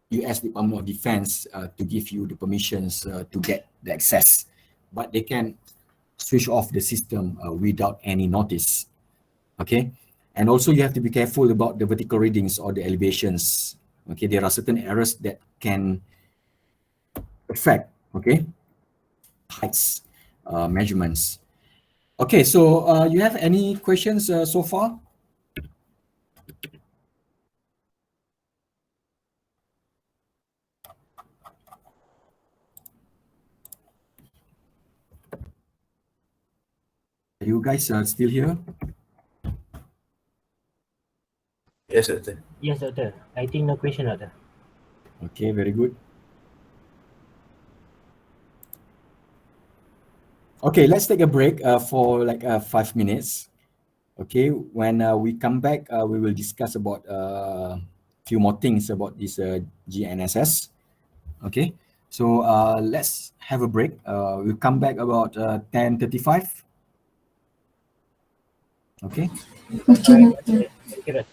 US Department of Defense to give you the permissions to get the access, but they can switch off the system without any notice. Okay, and also you have to be careful about the vertical readings or the elevations. Okay, there are certain errors that can affect, okay, heights measurements. Okay, so you have any questions so far? You guys are still here? Yes, Doctor. Yes, Doctor. I think no question, Doctor. Okay, very good. Okay, let's take a break for like 5 minutes. Okay, when we come back, we will discuss about a few more things about this GNSS. Okay, so let's have a break. We'll come back about 10:35. Okay. All right, Doctor. Thank you, Doctor.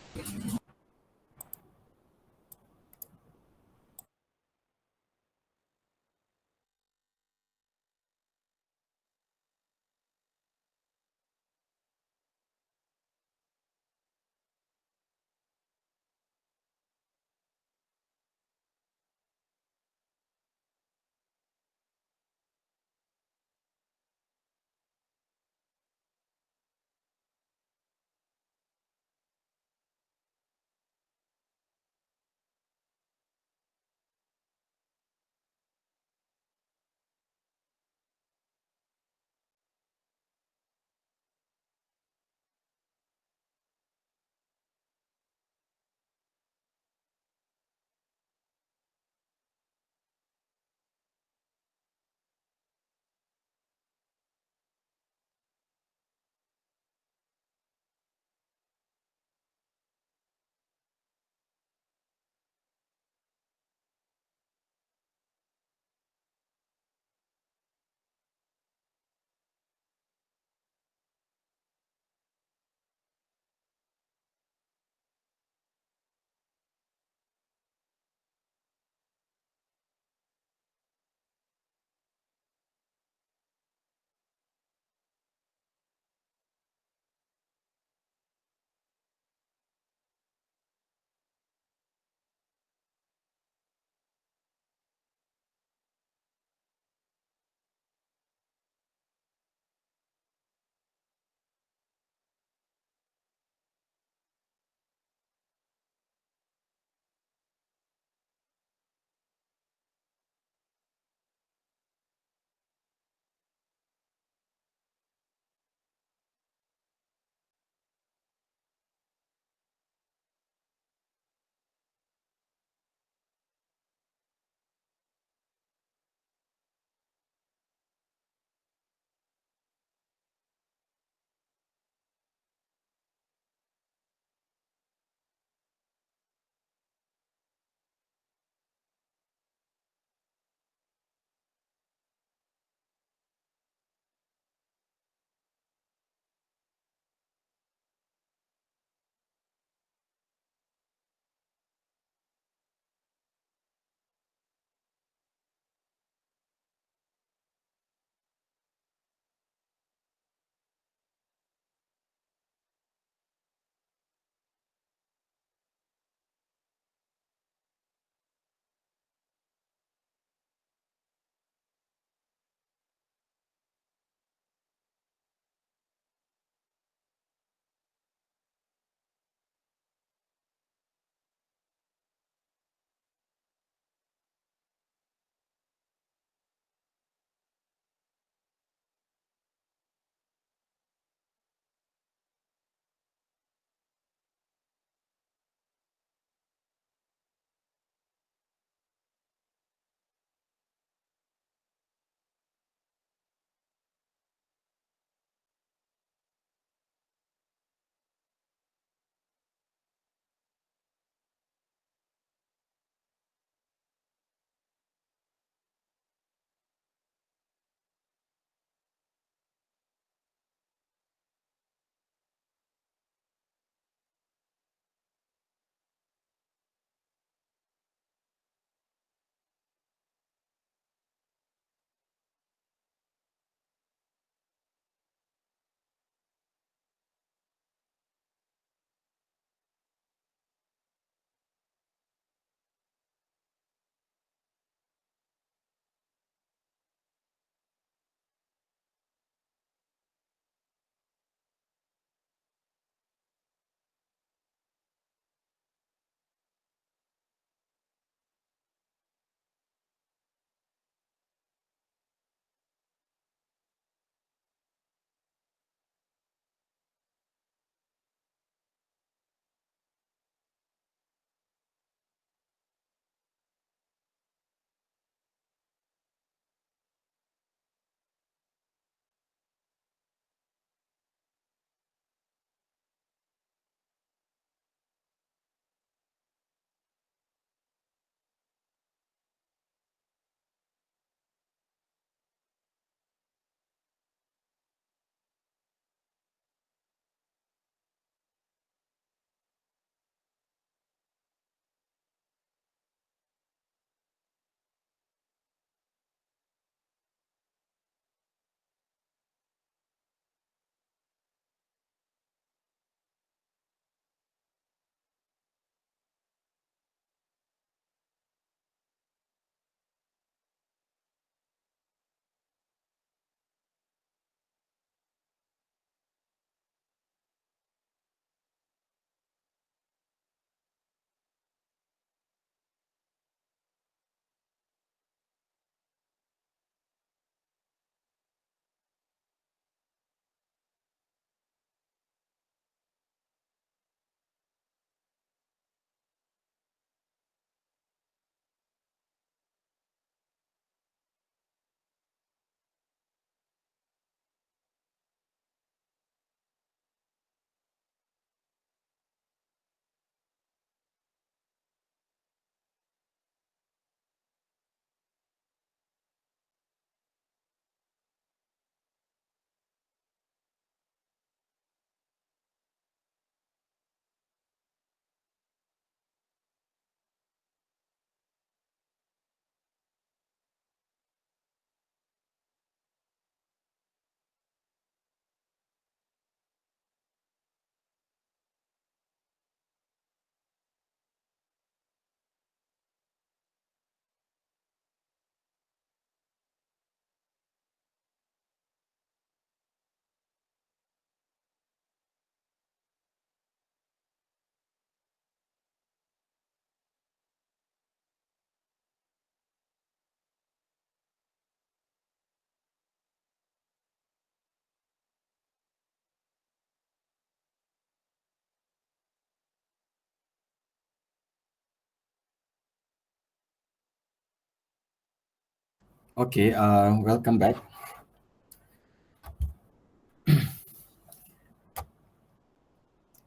Okay, welcome back.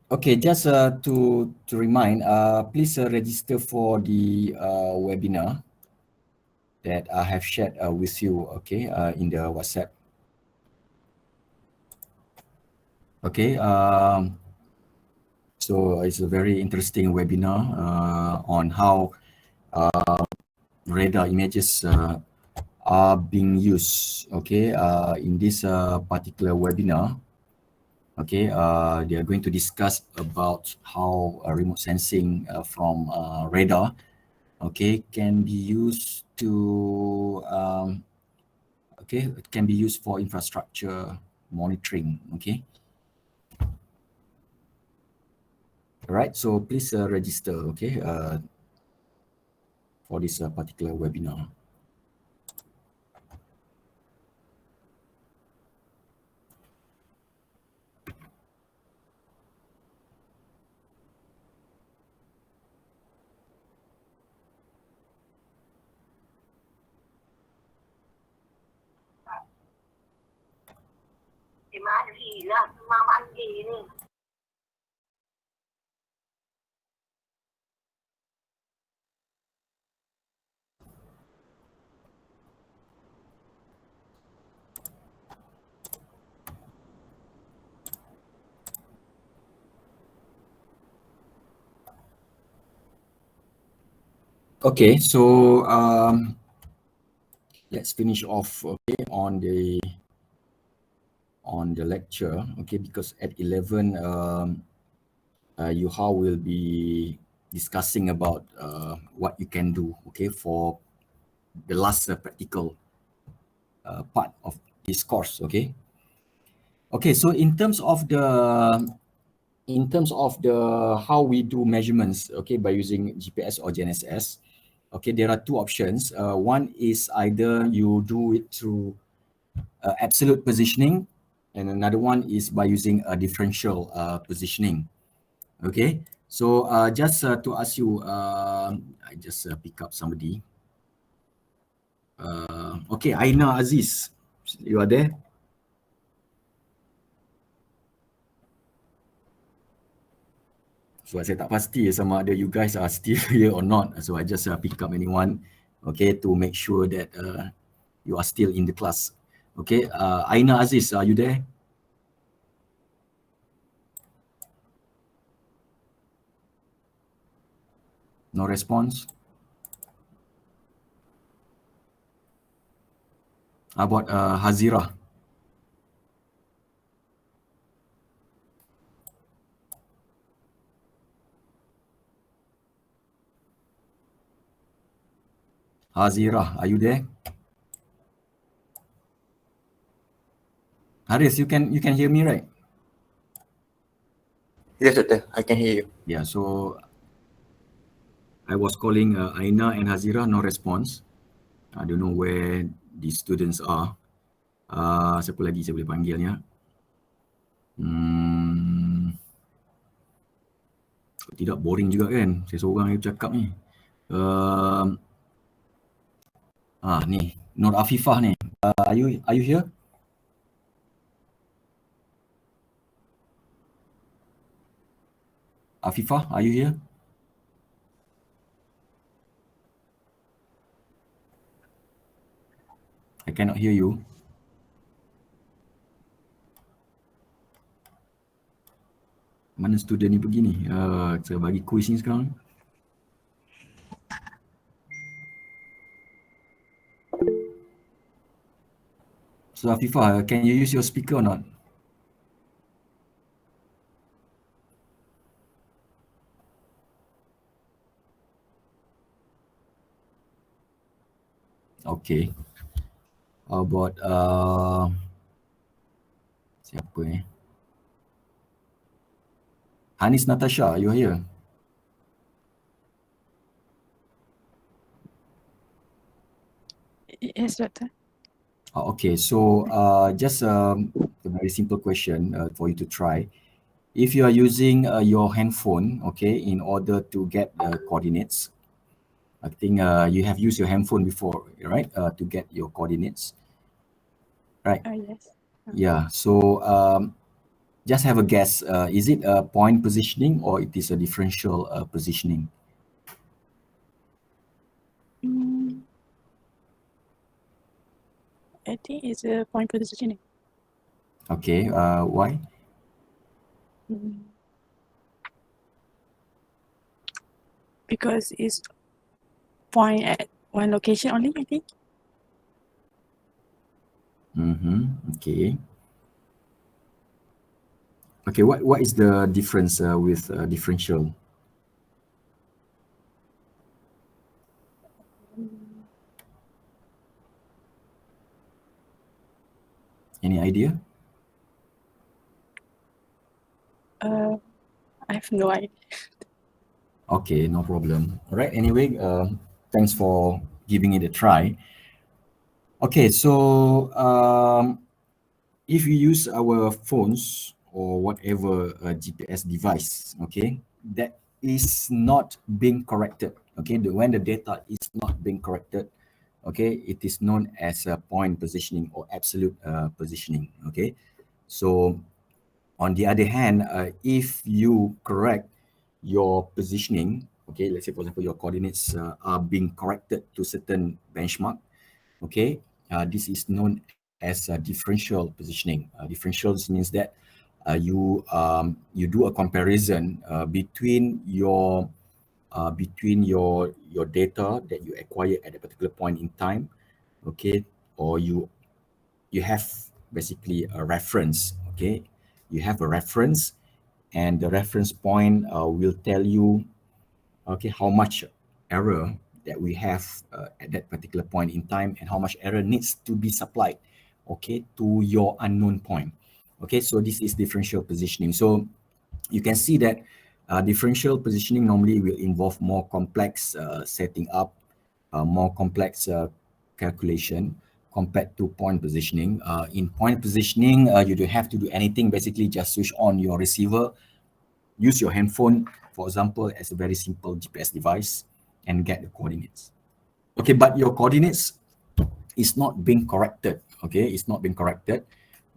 Okay, just to remind, please register for the webinar that I have shared with you, okay, in the WhatsApp. Okay, so it's a very interesting webinar on how radar images are being used, okay, in this particular webinar. Okay, they are going to discuss about how remote sensing from radar, okay, can be used to, okay, it can be used for infrastructure monitoring, okay. All right, so please register, okay, for this particular webinar. Okay, so let's finish off, okay, on the lecture, okay, because at 11 Yuhao will be discussing about what you can do, okay, for the last practical part of this course, okay. Okay, so in terms of the how we do measurements, okay, by using GPS or Gnss S, okay, there are two options. One is either you do it through absolute positioning, and another one is by using a differential positioning. Okay, so just to ask you, I just pick up somebody. Okay, Aina Aziz, you are there? So saya tak pasti sama ada you guys are still here or not. So I just pick up anyone, okay, to make sure that you are still in the class. Okay, Aina Aziz, are you there? No response. How about Hazira? Hazira, are you there? Haris, you can hear me, right? Yes, Doctor, I can hear you. Yeah, so I was calling Aina and Hazira, no response. I don't know where the students are. Siapa lagi saya boleh panggilnya? Tidak boring juga kan? Saya seorang yang cakap ni. Ni Nur Afifah ni. Are you here? Afifah, are you here? I cannot hear you. Mana student ni pergi ni? Saya bagi quiz ni sekarang. So Afifah, can you use your speaker or not? Okay. How about siapa ni? Hanis Natasha, you are here? Yes, Doctor. Okay, so just a very simple question for you to try. If you are using your handphone, okay, in order to get the coordinates, I think you have used your handphone before, right? To get your coordinates, right? Yes. Yeah. So just have a guess. Is it a point positioning or it is a differential positioning? I think it's a point positioning. Okay. Why? Because it's point at one location only, I think. Okay. Okay. What is the difference with differential? Any idea? I have no idea. Okay, no problem. All right. Anyway, thanks for giving it a try. Okay, so if you use our phones or whatever GPS device, okay, that is not being corrected. Okay, when the data is not being corrected, okay, it is known as a point positioning or absolute positioning. Okay, so on the other hand, if you correct your positioning, okay, let's say for example your coordinates are being corrected to certain benchmark, okay, this is known as differential positioning. Differentials means that you do a comparison between your data that you acquire at a particular point in time, okay, or you have basically a reference, okay, you have a reference, and the reference point will tell you, okay, how much error that we have at that particular point in time and how much error needs to be supplied, okay, to your unknown point. Okay, so this is differential positioning. So you can see that differential positioning normally will involve more complex setting up, more complex calculation compared to point positioning. In point positioning, you don't have to do anything, basically just switch on your receiver, use your handphone, for example, as a very simple GPS device and get the coordinates. Okay, but your coordinates is not being corrected. Okay, it's not being corrected,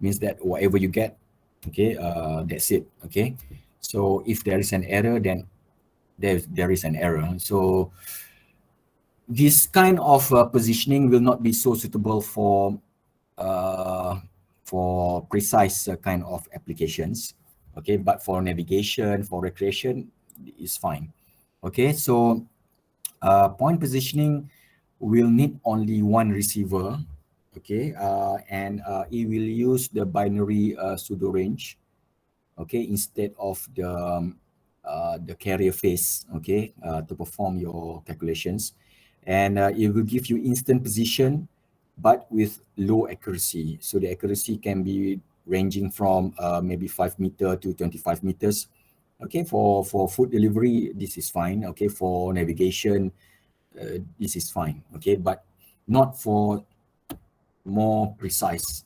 means that whatever you get, okay, that's it. Okay, so if there is an error, then there is an error. So this kind of positioning will not be so suitable for precise kind of applications. Okay, but for navigation, for recreation, is fine. Okay, so point positioning will need only one receiver. Okay, and it will use the binary pseudo range. Okay, instead of the carrier phase. Okay, to perform your calculations, and it will give you instant position, but with low accuracy. So the accuracy can be ranging from maybe 5 meter to 25 meters. Okay, for food delivery, this is fine. Okay, for navigation, this is fine. Okay, but not for more precise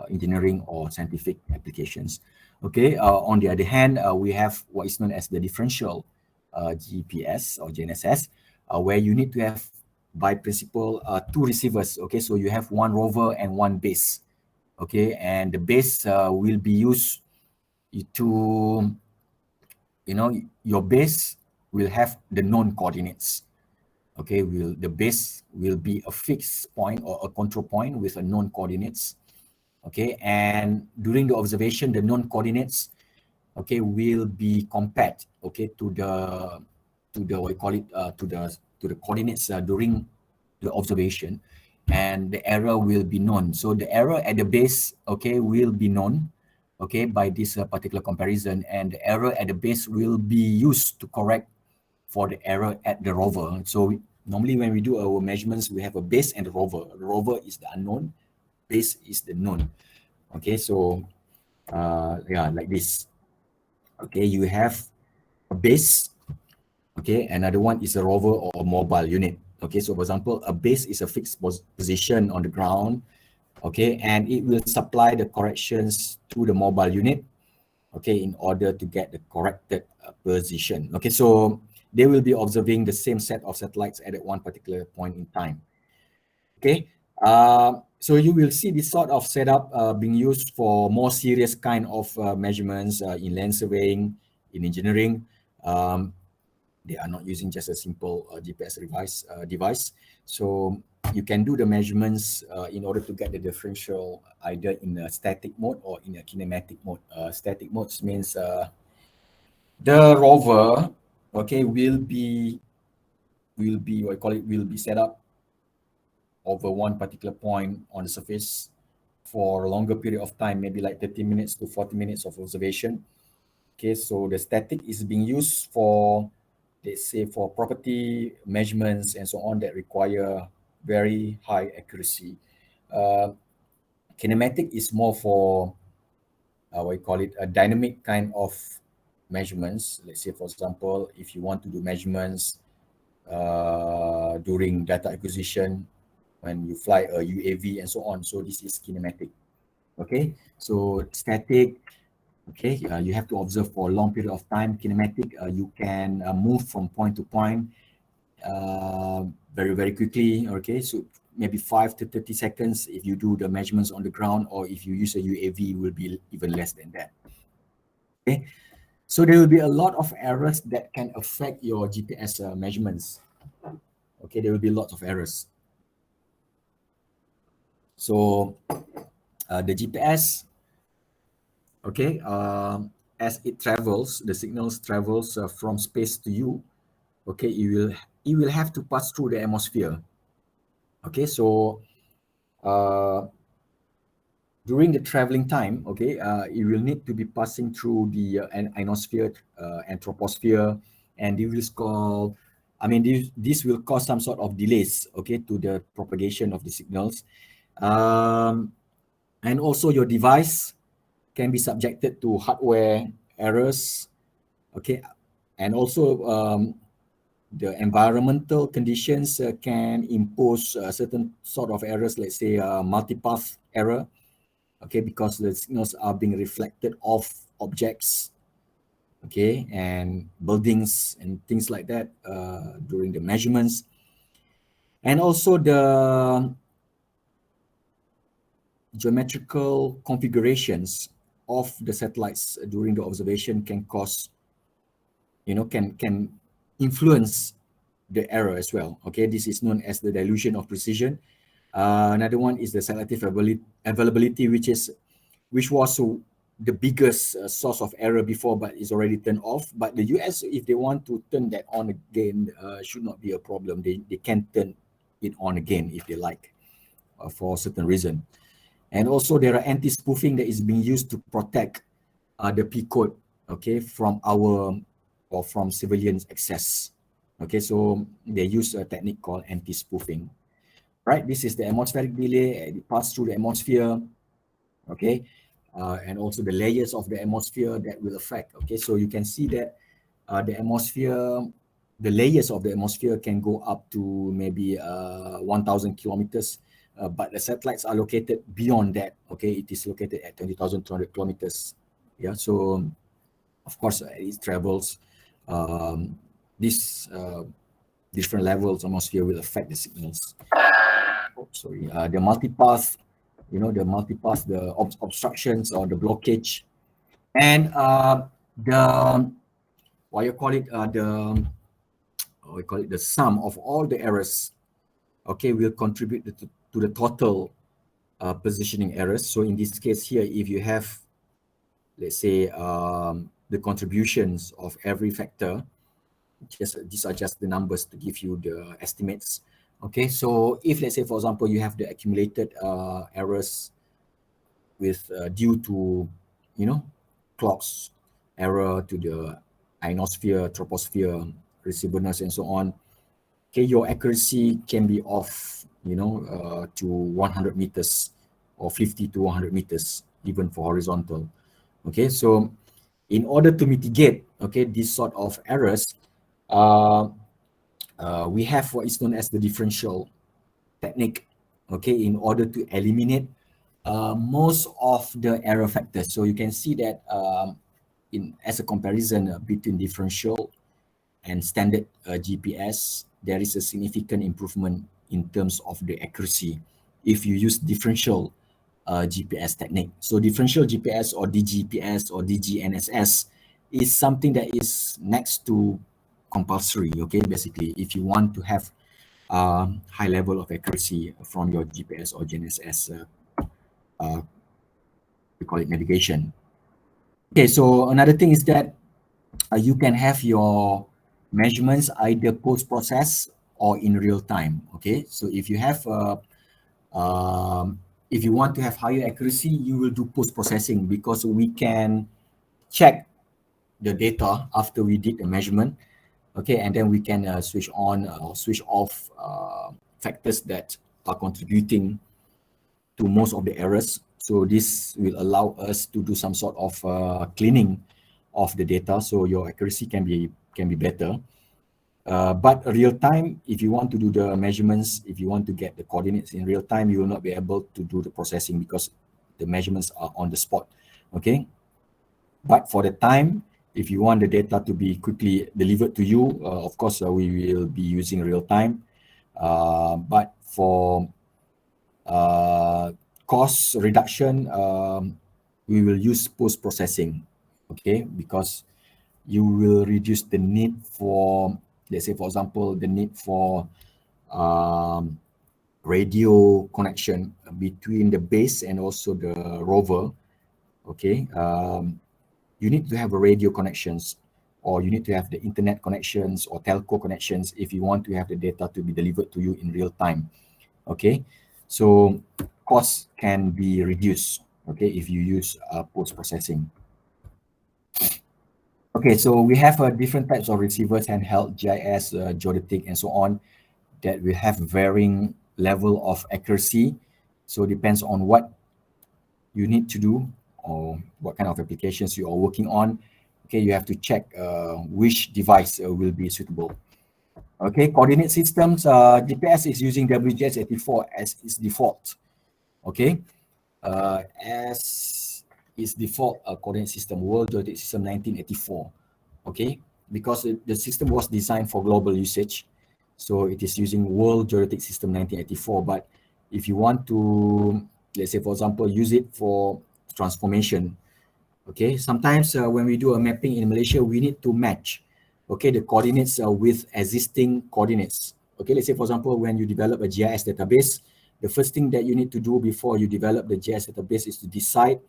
engineering or scientific applications. Okay, on the other hand, we have what is known as the differential GPS or Gnss, where you need to have by principle two receivers. Okay, so you have one rover and one base. Okay, and the base will be used to, your base will have the known coordinates. Okay, the base will be a fixed point or a control point with a known coordinates. Okay, and during the observation, the known coordinates, okay, will be compared, okay, to the what you call it, to the coordinates during the observation, and the error will be known. So the error at the base, okay, will be known, okay, by this particular comparison, and the error at the base will be used to correct for the error at the rover. So normally when we do our measurements, we have a base and a rover. The rover is the unknown, base is the known. Okay, so yeah, like this. Okay, you have a base. Okay, another one is a rover or a mobile unit. Okay, so for example, a base is a fixed position on the ground. Okay, and it will supply the corrections to the mobile unit. Okay, in order to get the corrected position. Okay, so they will be observing the same set of satellites at one particular point in time. Okay, so you will see this sort of setup being used for more serious kind of measurements in land surveying, in engineering. They are not using just a simple GPS device. So you can do the measurements in order to get the differential either in a static mode or in a kinematic mode. Static modes means the rover, okay, will be set up over one particular point on the surface for a longer period of time, maybe like 30 minutes to 40 minutes of observation. Okay, so the static is being used for, let's say, for property measurements and so on that require very high accuracy. Kinematic is more for a dynamic kind of measurements. Let's say, for example, if you want to do measurements during data acquisition, when you fly a UAV and so on. So this is kinematic. Okay, so static, okay, you have to observe for a long period of time. Kinematic, you can move from point to point very, very quickly. Okay, so maybe 5 to 30 seconds if you do the measurements on the ground, or if you use a UAV, will be even less than that. Okay, so there will be a lot of errors that can affect your GPS measurements. Okay, there will be lots of errors. So the GPS, okay, as it travels, the signals travels from space to you. Okay, it will have to pass through the atmosphere. Okay, so during the traveling time, okay, it will need to be passing through the ionosphere, troposphere, and this will cause some sort of delays, okay, to the propagation of the signals. And also your device can be subjected to hardware errors, okay, and also the environmental conditions can impose certain sort of errors, let's say multipath error, okay, because the signals are being reflected off objects, okay, and buildings and things like that during the measurements. And also the geometrical configurations of the satellites during the observation can cause, can influence the error as well. Okay, this is known as the dilution of precision. Another one is the selective availability, which was the biggest source of error before, but is already turned off. But the US, if they want to turn that on again, should not be a problem. They can turn it on again if they like, for a certain reason. And also there are anti-spoofing that is being used to protect the P code, okay, from from civilians' access. Okay, so they use a technique called anti-spoofing. Right, this is the atmospheric delay. It passes through the atmosphere, okay, and also the layers of the atmosphere that will affect. Okay, so you can see that the layers of the atmosphere can go up to maybe 1,000 kilometers. But the satellites are located beyond that. Okay, it is located at 20,200 kilometers. Yeah, so of course it travels. These different levels of atmosphere will affect the signals. The multipath, the obstructions or the blockage, and the sum of all the errors, okay, will contribute to the total positioning errors. So in this case here, if you have, let's say, the contributions of every factor, these are just the numbers to give you the estimates. Okay, so if, let's say, for example, you have the accumulated errors with due to, clocks error to the ionosphere, troposphere, receiverness, and so on. Okay, your accuracy can be off, to 100 meters or 50 to 100 meters, even for horizontal. Okay, so in order to mitigate, okay, this sort of errors, we have what is known as the differential technique, okay, in order to eliminate most of the error factors. So you can see that as a comparison between differential and standard GPS, there is a significant improvement in terms of the accuracy if you use differential GPS technique. So differential GPS or DGPS or DGNSS is something that is next to compulsory, okay, basically, if you want to have high level of accuracy from your GPS or GNSS, we call it navigation. Okay, so another thing is that you can have your measurements either post-process or in real time, okay? So if you have, if you want to have higher accuracy, you will do post-processing because we can check the data after we did the measurement, okay, and then we can switch on or switch off factors that are contributing to most of the errors. So this will allow us to do some sort of cleaning of the data, so your accuracy can be better. But real time, if you want to do the measurements, if you want to get the coordinates in real time, you will not be able to do the processing because the measurements are on the spot, okay? But for the time, if you want the data to be quickly delivered to you, of course, we will be using real time. But for cost reduction, we will use post-processing, okay? Because you will reduce the need for, let's say, for example, the need for radio connection between the base and also the rover, okay? You need to have a radio connections, or you need to have the internet connections or telco connections if you want to have the data to be delivered to you in real time, okay? So costs can be reduced, okay, if you use post-processing. Okay, so we have different types of receivers, handheld, GIS, geodetic, and so on, that will have varying level of accuracy. So it depends on what you need to do or what kind of applications you are working on. Okay, you have to check which device will be suitable. Okay, coordinate systems, GPS is using WGS84 as its default. Okay, as its default coordinate system, World Geodetic System 1984. Okay, because the system was designed for global usage, so it is using World Geodetic System 1984. But if you want to, let's say, for example, use it for transformation, okay, sometimes when we do a mapping in Malaysia, we need to match, okay, the coordinates with existing coordinates. Okay, let's say, for example, when you develop a GIS database, the first thing that you need to do before you develop the GIS database is to decide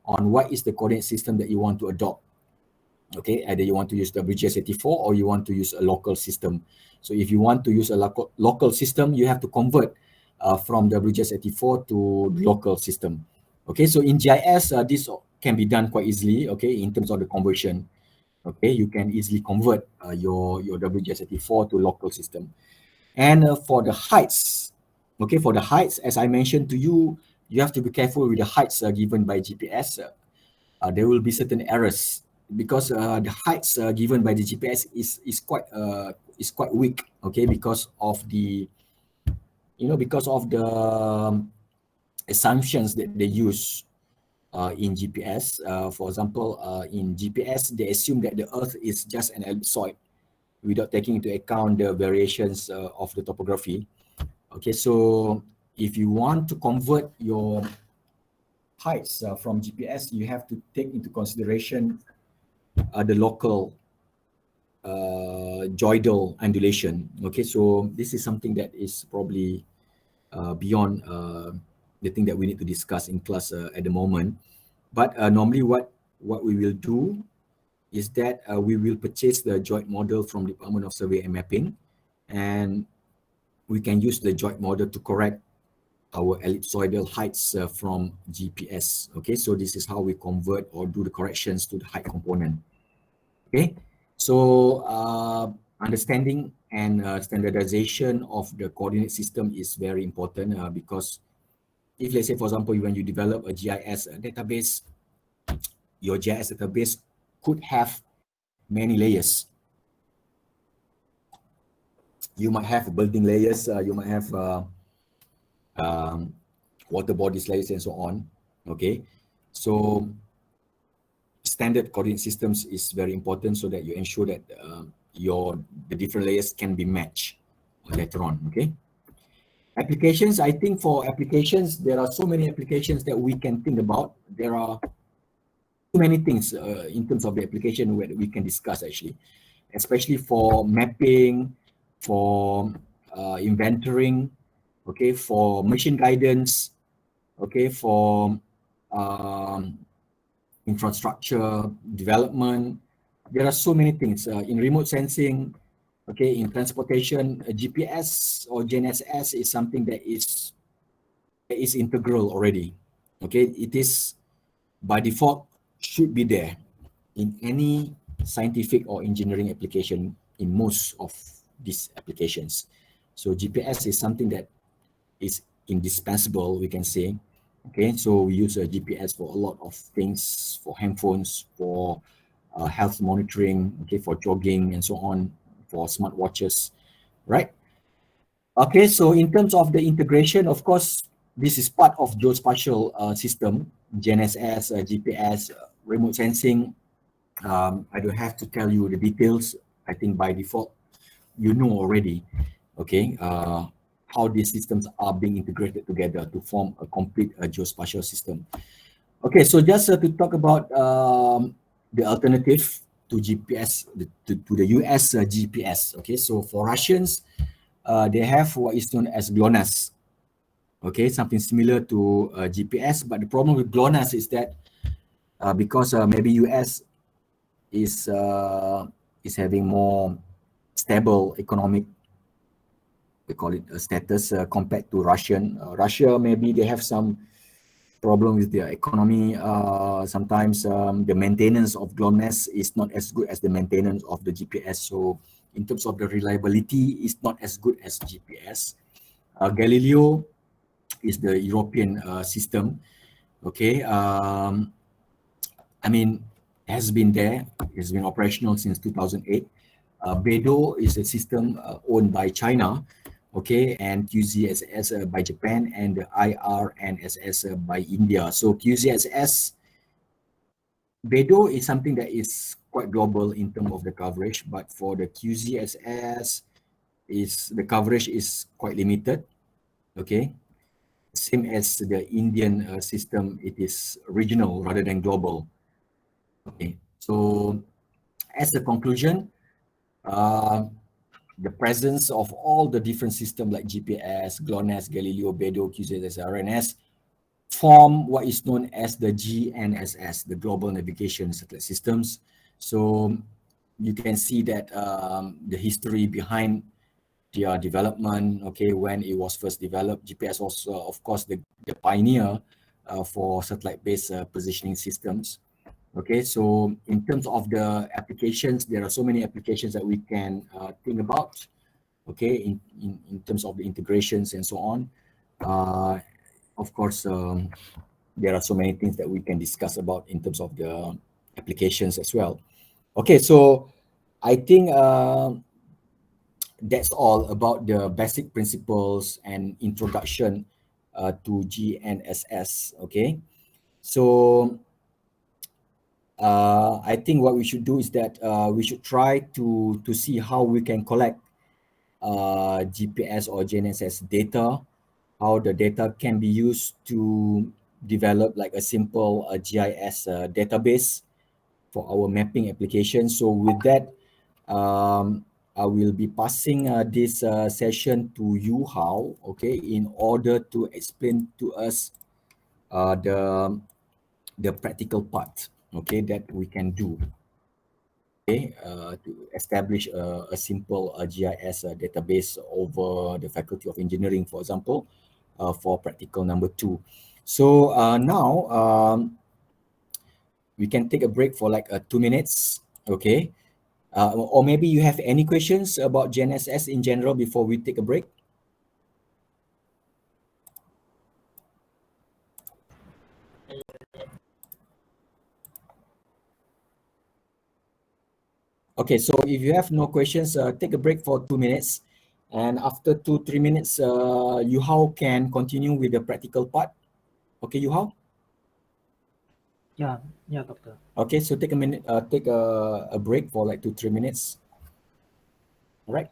on what is the coordinate system that you want to adopt. Okay, either you want to use WGS84 or you want to use a local system. So if you want to use a local system, you have to convert from WGS84 to local system. Okay, so in GIS, this can be done quite easily, okay, in terms of the conversion. Okay, you can easily convert your WGS84 to local system. And for the heights, okay, for the heights, as I mentioned to you, you have to be careful with the heights given by GPS. There will be certain errors because the heights given by the GPS is quite weak, okay, because of the, because of the assumptions that they use in GPS. For example, in GPS, they assume that the Earth is just an ellipsoid without taking into account the variations of the topography. Okay, so if you want to convert your heights from GPS, you have to take into consideration the local joidal undulation. Okay, so this is something that is probably beyond the thing that we need to discuss in class at the moment. But normally what we will do is that we will purchase the joint model from Department of Survey and Mapping, and we can use the joint model to correct our ellipsoidal heights from GPS. Okay, so this is how we convert or do the corrections to the height component. Okay, so understanding and standardization of the coordinate system is very important because if, let's say, for example, when you develop a GIS database, your GIS database could have many layers. You might have building layers, you might have water bodies layers and so on. Okay, so standard coordinate systems is very important so that you ensure that the different layers can be matched later on. Okay. Applications, I think for applications, there are so many applications that we can think about. There are too many things in terms of the application where we can discuss actually, especially for mapping, for inventorying, okay, for machine guidance, okay, for infrastructure development. There are so many things in remote sensing, okay, in transportation. GPS or Gnss S is something that is integral already. Okay, it is by default should be there in any scientific or engineering application in most of these applications. So GPS is something that is indispensable, we can say. Okay, so we use a GPS for a lot of things, for handphones, for health monitoring, okay, for jogging and so on, for smartwatches, right? Okay, so in terms of the integration, of course, this is part of geospatial system, GNSS, GPS, remote sensing. I don't have to tell you the details. I think by default, you know already, okay, how these systems are being integrated together to form a complete geospatial system. Okay, so just to talk about the alternative to GPS, to the US GPS. Okay, so for Russians, they have what is known as GLONASS. Okay, something similar to GPS, but the problem with GLONASS is that because maybe US is having more stable economic, we call it a status compared to Russian. Russia, maybe they have some problem with their economy. Sometimes the maintenance of GLONASS is not as good as the maintenance of the GPS. So in terms of the reliability, it's not as good as GPS. Galileo is the European system. Okay, I mean, has been there. It's been operational since 2008. BeiDou is a system owned by China, okay, and QZSS by Japan, and the IRNSS by India. So QZSS, BeiDou is something that is quite global in terms of the coverage, but for the QZSS, the coverage is quite limited, okay. Same as the Indian system, it is regional rather than global. Okay, so as a conclusion, the presence of all the different systems like GPS, GLONASS, Galileo, BeiDou, QZSS, RNS form what is known as the GNSS, the Global Navigation Satellite Systems. So you can see that the history behind their development, okay, when it was first developed. GPS was, of course, the pioneer for satellite-based positioning systems. Okay, so in terms of the applications, there are so many applications that we can think about, okay, in terms of the integrations and so on. Of course, there are so many things that we can discuss about in terms of the applications as well. Okay, so I think that's all about the basic principles and introduction to GNSS, okay? So I think what we should do is that we should try to see how we can collect GPS or GNSS data, how the data can be used to develop like a simple GIS database for our mapping application. So with that, I will be passing this session to you, Hao, okay, in order to explain to us the practical part, okay, that we can do, okay, to establish a simple GIS database over the Faculty of Engineering, for example, for practical number 2. So now we can take a break for like 2 minutes, okay? Or maybe you have any questions about GNSS in general before we take a break? Okay, so if you have no questions, take a break for 2 minutes. And after 2-3 minutes, Yuhao can continue with the practical part. Okay, Yuhao? Yeah, doctor. Okay, so take a minute, take a break for like 2-3 minutes. All right.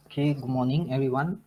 Okay, good morning, everyone.